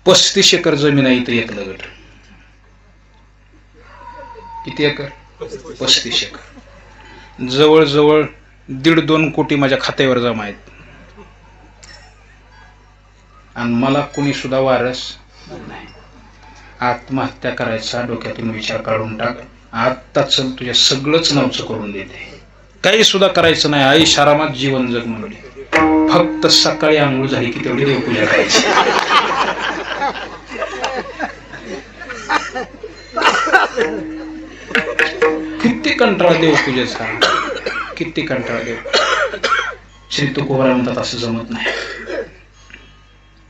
35 एकर जमीन आहे इथं एक लगट. किती एकर? 35 एकर. जवळजवळ 1.5-2 कोटी माझ्या खात्यावर जमा आहेत आणि मला कुणी सुद्धा वारस नाही. आत्महत्या करायचा डोक्यातून विचार काढून टाक. आत्ता चल तुझ्या सगळंच नावचं करून देते. काही सुद्धा करायचं नाही. आई आरामात जीवन जग म्हणली. फक्त सकाळी आंघोळ झाली की तेवढी देवपूजा करायची. किती कंटाळा देवपूजेचा, किती कंटाळा देव. श्री तुकोबारा म्हणतात असं जमत नाही.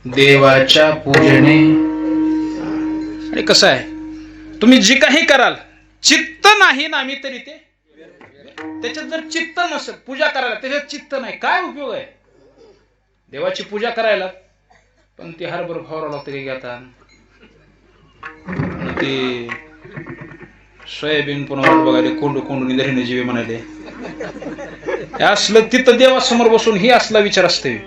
देवाच्या पूजने. आणि कसं आहे, तुम्ही जे काही कराल चित्त नाही नामी तरी ते, त्याच्यात जर चित्त नसेल पूजा करायला, त्याच्यात चित्त नाही, काय उपयोग आहे देवाची पूजा करायला. पण ती हरभर फवारावं लागतं की आता ते सोयाबीन पुन्हा बघायला कोंडून धरीने जीवे म्हणाले. असलं तिथं देवासमोर बसून ही असला विचार असते.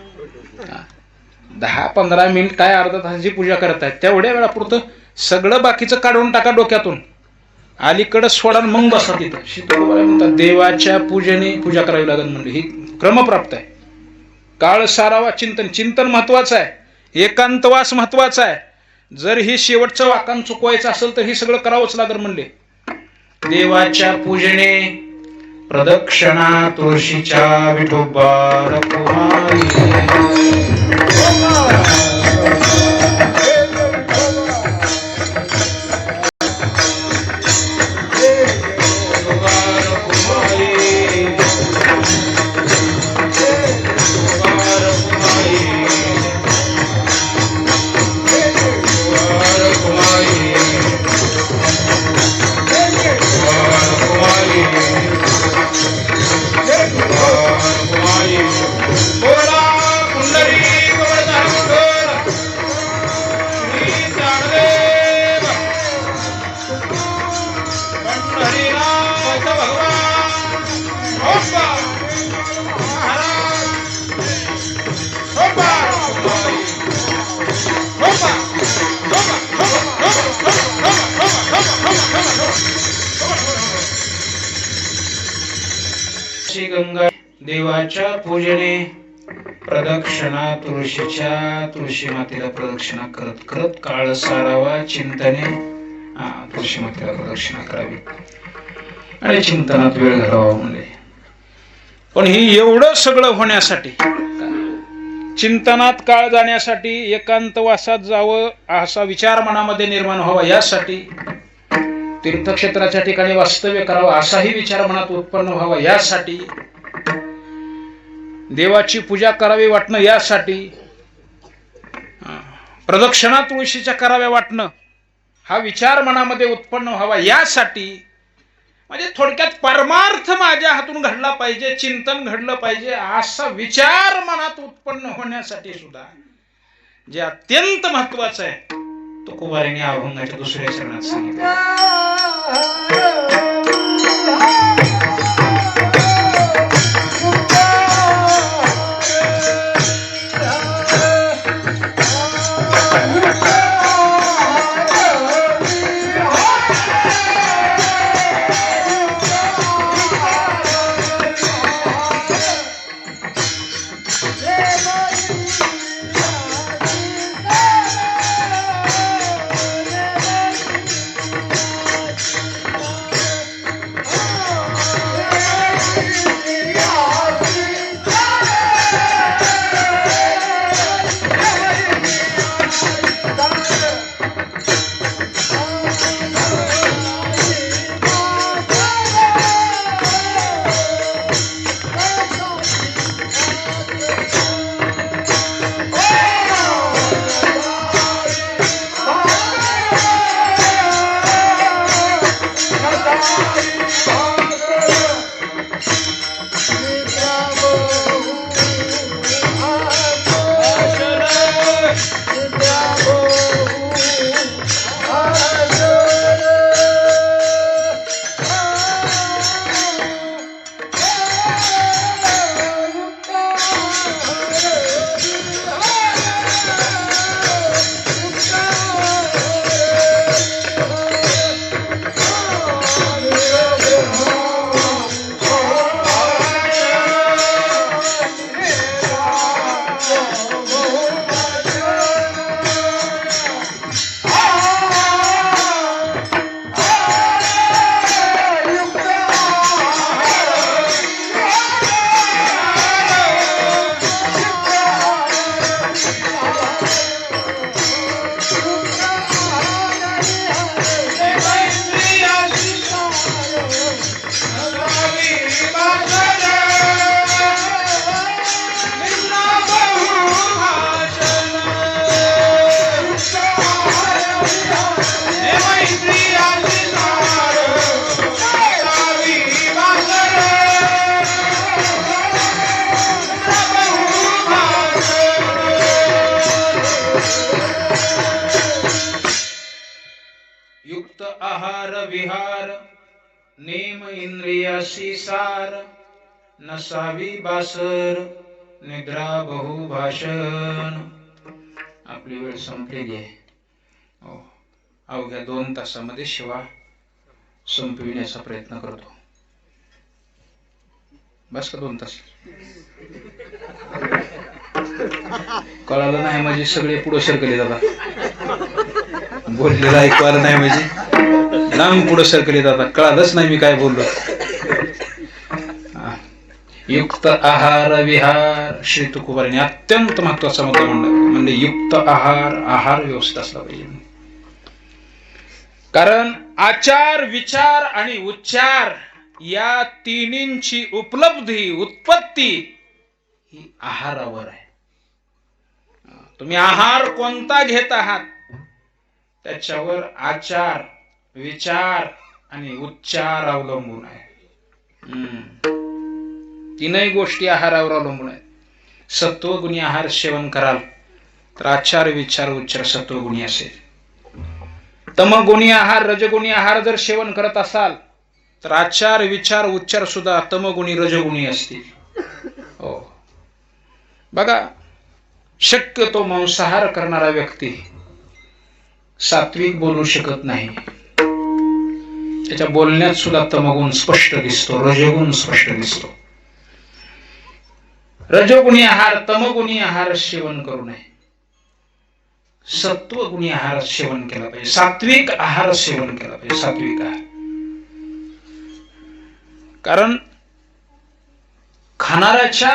10-15 मिनिट काय अर्धा तासाची पूजा करत आहेत, तेवढ्या वेळापुरतं सगळं बाकीचं काढून टाका डोक्यातून. अलीकडं सोडा मग बसा तिथं. शीतळबाई म्हणतात देवाच्या पूजेने पूजा करावी लागेल म्हणजे ही क्रमप्राप्त आहे. काळ सारावा चिंतन महत्वाचं आहे. एकांतवास महत्वाचा आहे. जर ही शेवटचं वाकान चुकवायचं असेल तर ही सगळं करावंच लागेल म्हणले. देवाच्या पूजेने प्रदक्षिणा तुळशीच्या विठोबा रखुमाई. गंगा. देवाच्या पूजने प्रदक्षिणा तुळशी मातेला प्रदक्षिणा करत करत काळ सारावा चिंतने. तुळशी मातेला प्रदक्षिणा करावी आणि चिंतनात वेळ घालवावा म्हणजे. पण ही एवढं सगळं होण्यासाठी, चिंतनात काळ जाण्यासाठी, एकांतवासात जावं असा विचार मनामध्ये निर्माण व्हावा यासाठी, तीर्थक्षेत्राच्या ठिकाणी वास्तव्य करावं असाही विचार मनात उत्पन्न व्हावा यासाठी, देवाची पूजा करावी वाटणं यासाठी, प्रदक्षिणा तुळशीच्या कराव्या वाटणं हा विचार मनामध्ये उत्पन्न व्हावा यासाठी, म्हणजे थोडक्यात परमार्थ माझ्या हातून घडला पाहिजे, चिंतन घडलं पाहिजे असा विचार मनात उत्पन्न होण्यासाठी सुद्धा जे अत्यंत महत्वाचं आहे तुकोबारांनी अभंगाच्या 2ऱ्या चरणात सांगितलं. युक्त आहार विहार नेम इंद्रियासी सार नसावी बासर निद्रा बहुभाषण. आपली वेळ संपलेली आहे. अवघ्या 2 तासामध्ये शिवा संपविण्याचा प्रयत्न करतो. बस का 2 तास? कळालं नाही म्हणजे सगळे पुढे सरकले जातात. बोललेलं ऐकू आलं नाही म्हणजे लांब पुढे सरकले जातात. कळालंच नाही मी काय बोललो. युक्त आहार विहार श्री तुकोबारांनी अत्यंत महत्वाचा मुद्दा म्हणजे युक्त आहार व्यवस्थित असला पाहिजे. कारण आचार विचार आणि उच्चार या तिन्हींची उपलब्धी उत्पत्ती ही आहारावर आहे. तुम्ही आहार कोणता घेत आहात त्याच्यावर आचार विचार आणि उच्चार अवलंबून आहे. तीनही गोष्टी आहारावर अवलंबून आहेत. सत्वगुणी आहार सेवन कराल तर आचार विचार उच्चार सत्वगुणी असेल. तमगुणी आहार रजगुणी आहार जर सेवन करत असाल तर आचार विचार उच्चार सुद्धा तमगुणी रजगुणी असतील. हो बघा, शक्यतो मांसाहार करणारा व्यक्ती सात्विक बोलू शकत नाही. त्याच्या बोलण्यात सुद्धा तमगुण स्पष्ट दिसतो, रजगुण स्पष्ट दिसतो. रजोगुणी आहार तमगुणी आहार सेवन करू नये. सत्वगुणी आहार सेवन केला पाहिजे. सात्विक आहार सेवन केला पाहिजे. सात्विक आहार. कारण खाणाऱ्याच्या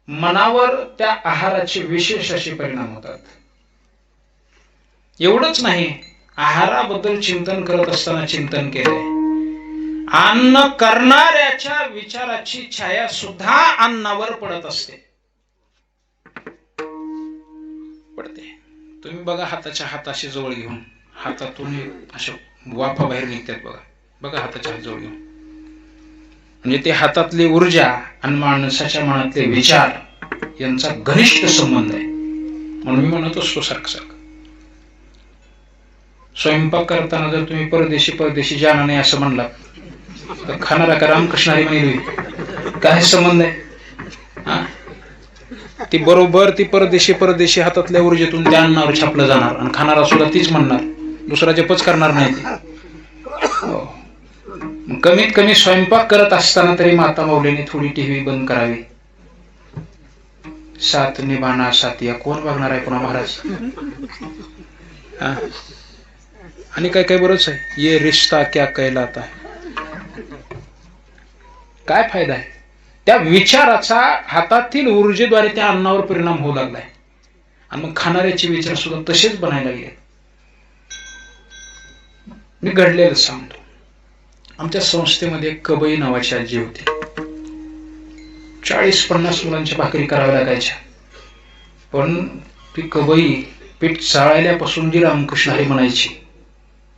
मनावर त्या आहाराचे विशेष असे परिणाम होतात. एवढंच नाही, आहाराबद्दल चिंतन करत असताना चिंतन केलंय. अन्न करणाऱ्याच्या विचाराची छाया सुद्धा अन्नावर पडत असते. पडते. तुम्ही बघा, हाताशी जवळ घेऊन हातातून अशा वाफा बाहेर निघतात. बघा हाताच्या हात जवळ घेऊन. म्हणजे ते हातातली ऊर्जा आणि माणसाच्या मनातले विचार यांचा घनिष्ठ संबंध आहे. म्हणून मी म्हणत असतो सारखं स्वयंपाक करताना जर तुम्ही परदेशी जाणार नाही असं म्हणला तर खाणारा का रामकृष्ण हरी म्हणेल. काय संबंध आहे? ती बरोबर ती परदेशी हातातल्या ऊर्जेतून त्या अन्नावर छापलं जाणार आणि खाणारा सुद्धा तीच म्हणणार, दुसरा जपच करणार नाही. कमीत कमी स्वयंपाक करत असताना तरी माता मौलीने थोडी टीव्ही बंद करावी. साथ निभाना साथिया कोण बघणार आहे पुन्हा महाराज? आणि काय बरंच आहे. ये रिश्ता क्या कहलाता है. काय फायदा आहे? त्या विचाराचा हातातील ऊर्जेद्वारे त्या अन्नावर परिणाम होऊ लागलाय आणि मग खाणाऱ्याचे विचार सुद्धा तसेच बनायला लागले. मी घडलेलं सांगतो. आमच्या संस्थेमध्ये कबई नावाची आजी होती. 40-50 मुलांच्या भाकरी कराव्या लागायच्या. पण ती कबई पीठ चाळल्यापासून जी रामकृष्ण हरी म्हणायची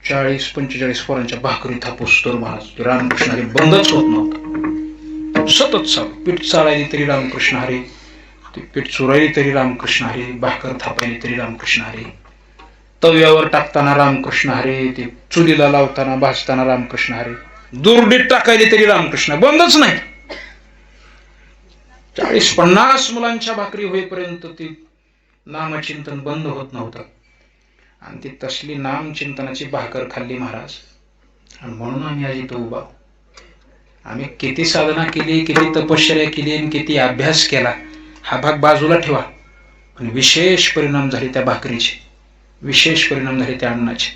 40-45 पोरांच्या भाकरी थापूस तर महाराज ते रामकृष्ण हरी बंदच होत नव्हतं. सतत चालू. पीठ चाळायली तरी रामकृष्ण हरी, ते पीठ चुरायली तरी रामकृष्ण हरी, भाकर थापायली तरी रामकृष्ण हरी, तव्यावर टाकताना रामकृष्ण हरी, ते चुलीला लावताना भाजताना रामकृष्ण हरी, दुर्डीत टाकायली तरी रामकृष्ण, बंदच नाही. 40-50 मुलांच्या भाकरी होईपर्यंत ती नामचिंतन बंद होत नव्हतं. आणि ती तसली नामचिंतनाची भाकर खाल्ली महाराज. आणि म्हणून आम्ही आज इथं उभा. आम्ही किती साधना केली, किती तपश्चर्या केली आणि किती अभ्यास केला हा भाग बाजूला ठेवा, पण विशेष परिणाम झाले त्या भाकरीचे, विशेष परिणाम झाले त्या अन्नाचे,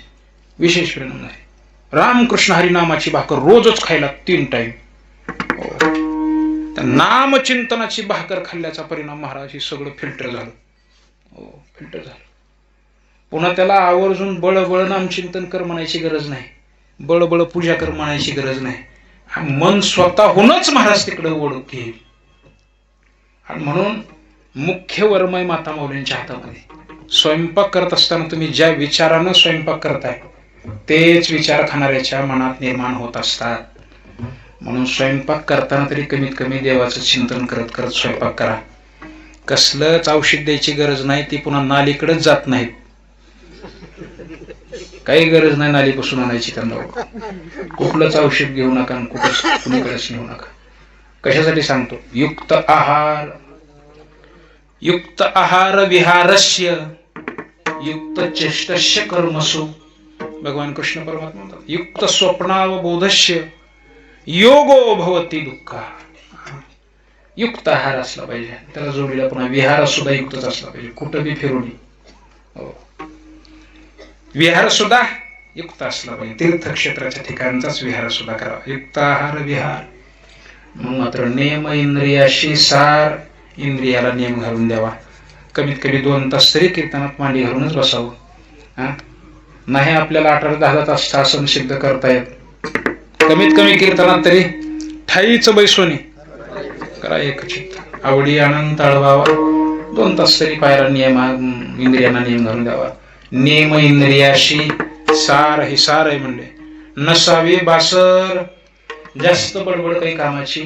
विशेष परिणाम झाले. रामकृष्ण हरी नामाची भाकर रोजच खायला 3 टाइम. त्या नामचिंतनाची भाकर खाल्ल्याचा परिणाम महाराज हे सगळं फिल्टर झालं. हो, फिल्टर झालं. पुन्हा त्याला आवर्जून बळबळ नामचिंतन कर म्हणायची गरज नाही, बळबळ पूजा कर म्हणायची गरज नाही. मन स्वतःहूनच महाराज तिकडे ओढ घेईल. आणि म्हणून मुख्य वर्मय माता माऊलींच्या हातामध्ये. स्वयंपाक करत असताना तुम्ही ज्या विचारानं स्वयंपाक करताय तेच विचार खाणाऱ्याच्या मनात निर्माण होत असतात. म्हणून स्वयंपाक करताना तरी कमीत कमी देवाचं चिंतन करत करत स्वयंपाक करा. कसलंच औषध द्यायची गरज नाही, ती पुन्हा नालीकडेच जात नाहीत. काही गरज नाही नालीपासून आणायची त्यांना. कुठलंच औषध घेऊ नका, कुणीकडेच घेऊ नका. कशासाठी सांगतो? युक्त आहार विहारस्य युक्त चेष्टस्य कर्मसु. भगवान कृष्ण परमात्मा म्हणतात, युक्त स्वप्नावबोधस्य योगो भवती दुःख. युक्त आहार असला पाहिजे, त्याला जोडीला पुन्हा विहार सुद्धा युक्तच असला पाहिजे. कुठं बी फिरून विहार सुद्धा युक्त असला पाहिजे. तीर्थक्षेत्राच्या ठिकाणचाच विहार सुद्धा करावा. युक्त आहार विहार. मग मात्र नेम इंद्रियाशी सार. इंद्रियाला नियम घालून द्यावा. कमीत कमी 2 तास तरी कीर्तनात मांडी घालूनच बसावं. नाही आपल्याला 18-10 तास शासन सिद्ध करता येत, कमीत कमी कीर्तनात तरी ठाईच बैसोनी करा एकचित्त. आवडी आनंद ताळवावा. 2 तास तरी पायरा इंद्रियांना नियम घालून द्यावा. नेम इंद्रियाशी सार. हे सार आहे म्हणले. नसावे बासर. जास्त बडबड काही कामाची.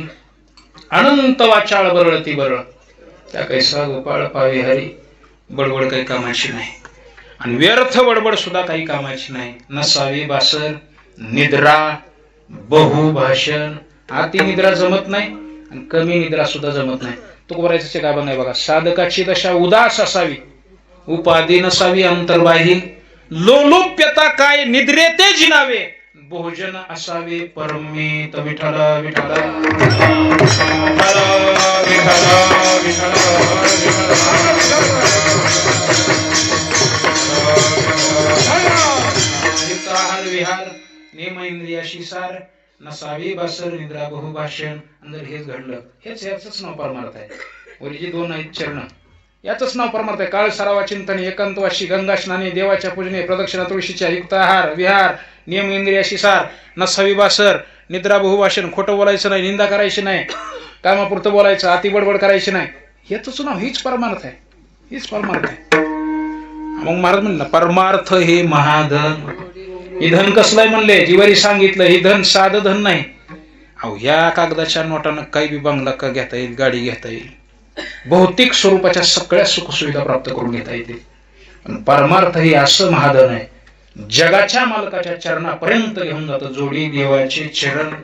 अनंत वाचाळ बरळती बरळ. त्या कैसा गोपाळ पावे हरी. बडबड काही कामाची नाही. आणि व्यर्थ बडबड सुद्धा काही कामाची नाही. नसावे बासर. निद्रा बहुभाषण. अति निद्रा जमत नाही आणि कमी निद्रा सुद्धा जमत नाही. तुकोबरायचं गाभा नाही बघा. साधकाची दशा उदास असावी, उपाधी नसावी अंतर्बाही. लोलुप्यता काय निद्रेते जिनावे. भोजन असावे परमेत विठ्ठल विठ्ठल आहार विहार. नेम इंद्रियाशी सार. नसावी बासर. निद्रा बहुभाषण. अंदर हेच घडलं. याच नाव परमार्थ आहे. वरीचे 2 आहेत चरण, याच नाव परमार्थ आहे. काळ सरावा चिंतने. एकांतवाशी. गंगा स्नाने. देवाच्या पूजने. प्रदक्षिणा तुळशीच्या. युक्त आहार विहार. नियम इंद्रियाशी सार. नसावी बासर. निद्रा बहुभाषण. खोटं बोलायचं नाही, निंदा करायची नाही, कामापुरतं बोलायचं, अति बडबड करायची नाही. याच नाव हीच परमार्थ आहे. हीच परमार्थ आहे. मग महाराज म्हणलं परमार्थ हे महाधन. हे धन कसलंय म्हणले? जीवारी सांगितलं. हे धन साधं धन नाही. अहो या कागदाच्या नोटानं काही बी बंगला का घेता येईल, गाडी घेता येईल, भौतिक स्वरूपाच्या सगळ्या सुखसुविधा प्राप्त करून घेता येतील. पण परमार्थ हे असं महाधन आहे, जगाच्या मालकाच्या चरणापर्यंत घेऊन जातं. जोडी देवाचे चरण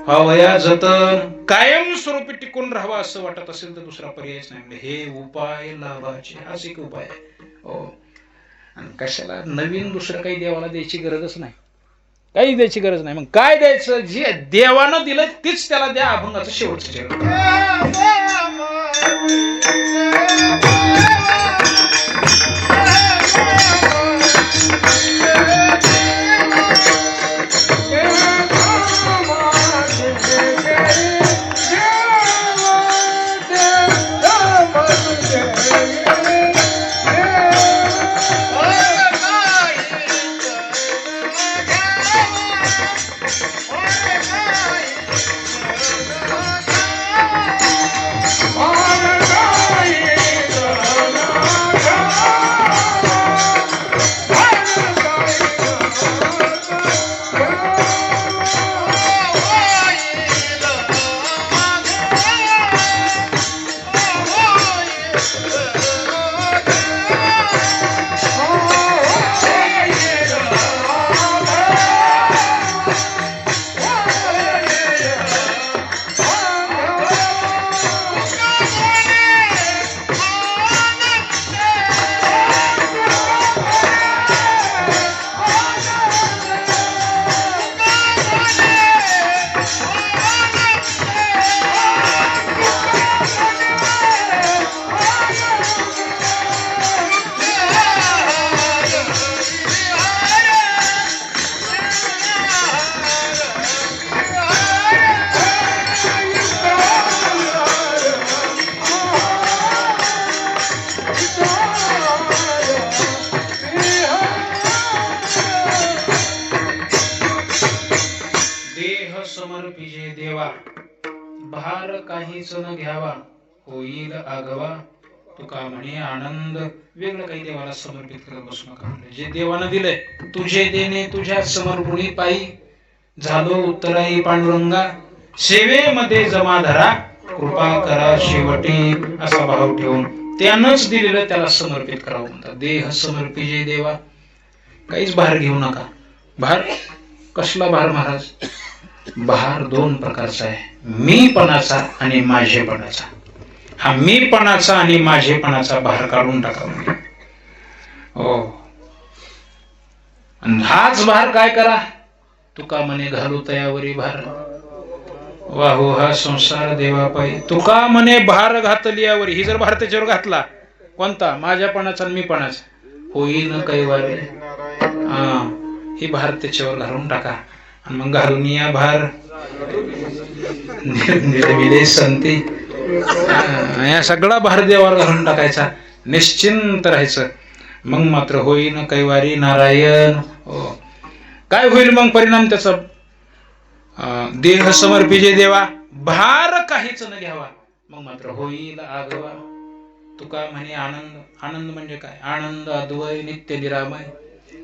हवया जतन. कायम स्वरूपी टिकून राहावा असं वाटत असेल तर दुसरा पर्यायच नाही. हे उपाय लाभाचे. हाच एक उपाय आहे. हो. आणि कशाला नवीन दुसरं काही देवाला द्यायची गरजच नाही, काही द्यायची गरज नाही. मग काय द्यायचं? जे देवानं दिलं तीच त्याला द्या. अभंगाचं शेवटचं चरण. देह समर्पिजे देवा, भार काहीच न घ्यावा, होईल आगवा. तुका म्हणे आनंद. वेगळं काही देवाला समर्पित करत बसू नका. जे देवानं दिलंय तुझे देणे तुझ्या समर्पणी पायी, झालो उत्तराई पांडुरंगा, सेवेमध्ये जमा धरा, कृपा करा शेवटी. असा भाव ठेवून त्यानंच दिलेलं त्याला समर्पित करावं म्हणतात. देह समर्पिजे देवा. काहीच भार घेऊ नका. भार कसला भार महाराज? भार दोन प्रकारचा आहे, मीपणाचा आणि माझेपणाचा. हा मीपणाचा आणि माझेपणाचा भार काढून टाका म्हणजे. हो, हाच भार काय करा? तुका म्हणे घालू तयावरी भार, वाहू हा संसार देवा पायी. तुका म्हणे भार घातलियावर. ही जर भार त्याच्यावर घातला, कोणता? माझ्यापणाचा आणि मीपणाचा, होईन कैवारी. ही भार त्याच्यावर घालून टाका. आणि मग घालून या भार निर्मिले संती. या सगळा भार देवावर घालून टाकायचा, निश्चिंत राहायचं. मग मात्र होईन कैवारी नारायण. काय होईल मग परिणाम त्याचा? देह समर्पिजे देवा, भार काहीच न घ्यावा, मग मात्र होईल आगवा. तुका म्हणे आनंद. आनंद म्हणजे काय? आनंद अद्वय नित्य निरामय,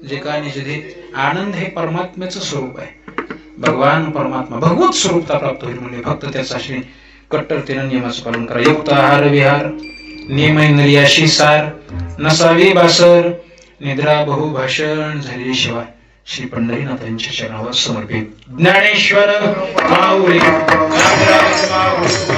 जे काय निषेधी. आनंद हे परमात्म्याचं स्वरूप आहे. भगवान परमात्मा भगवत स्वरूपता प्राप्त होईल म्हणजे फक्त त्याचा श्री कट्टरतेनं नियमाचं पालन करा. युक्त आहार विहार, नियम इंद्रियाशी सार, नसावी बासर, निद्रा बहुभाषण, झालेली शिवाय. श्री पंढरीनाथांच्या चरणावर समर्पित. ज्ञानेश्वर माऊली नागराज माऊली.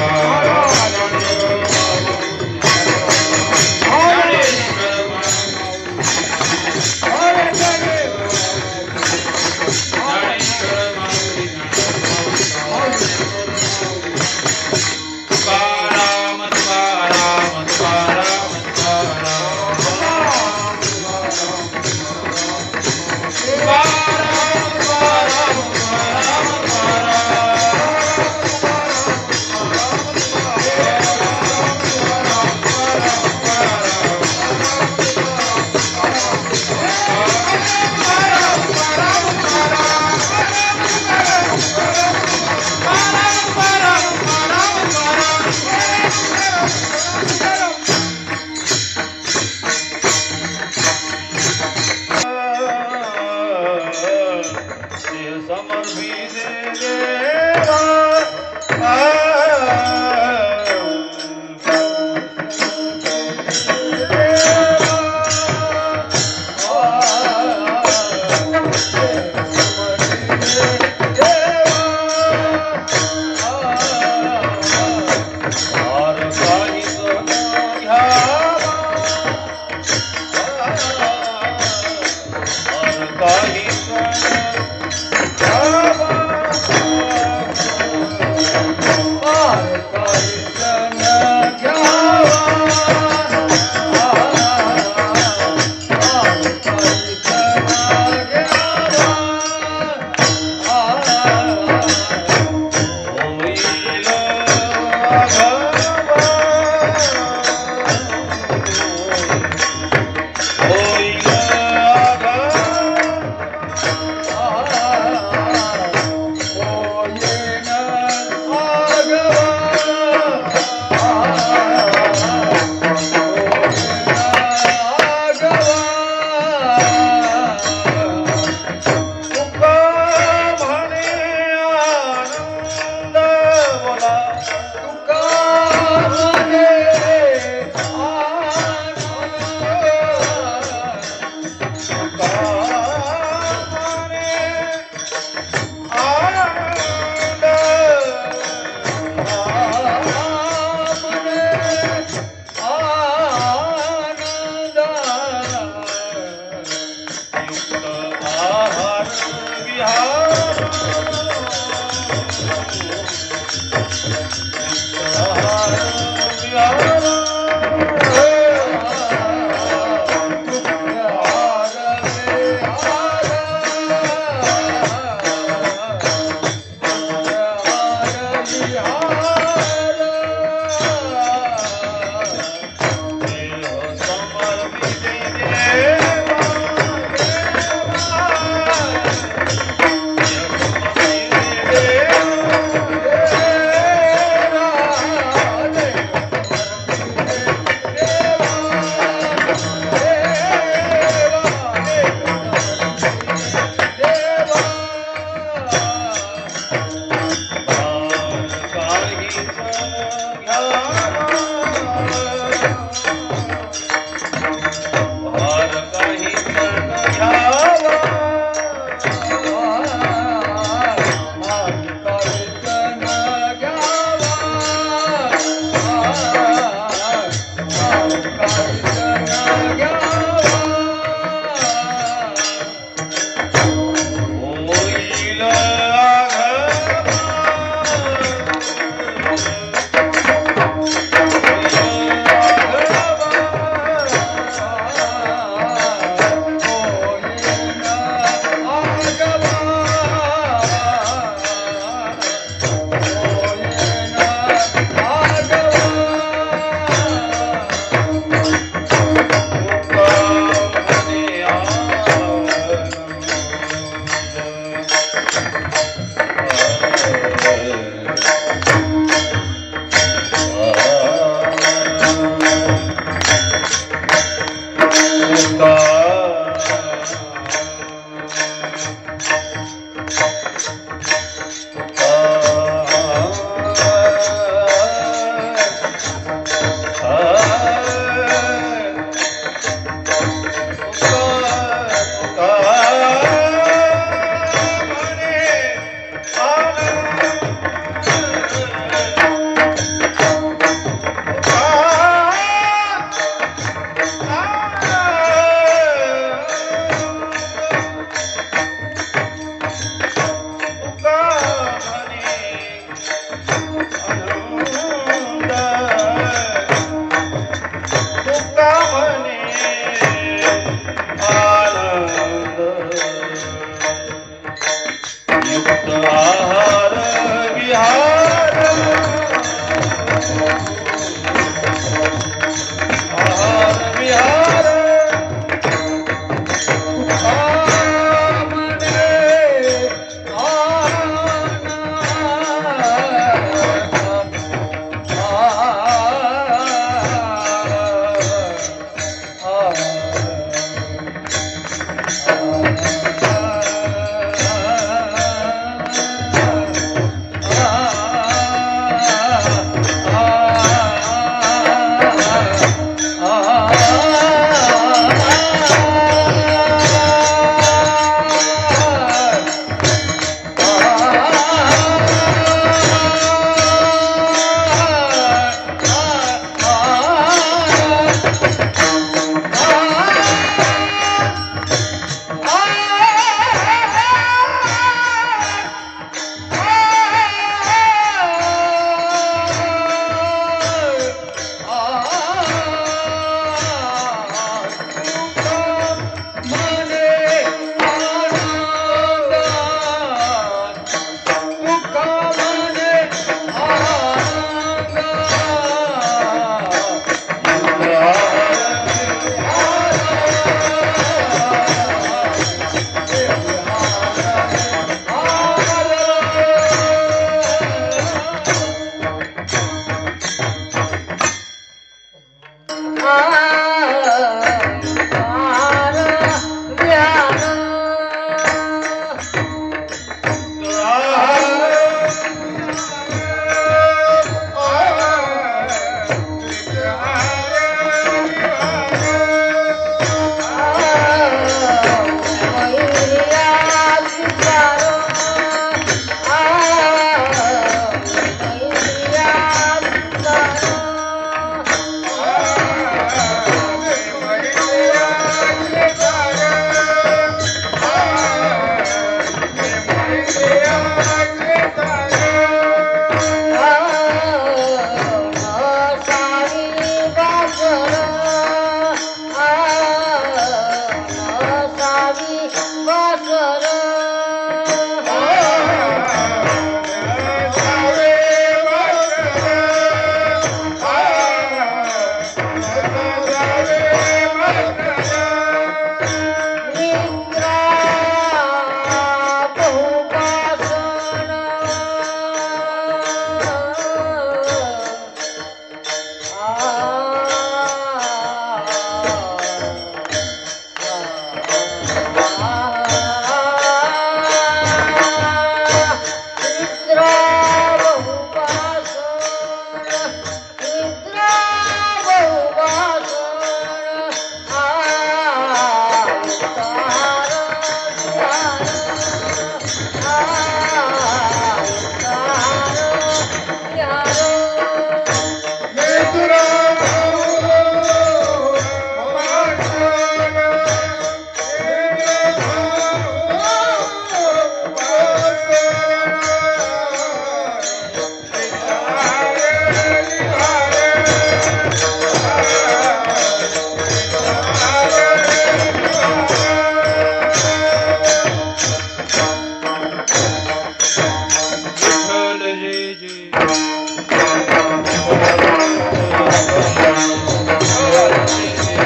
भक्त आहा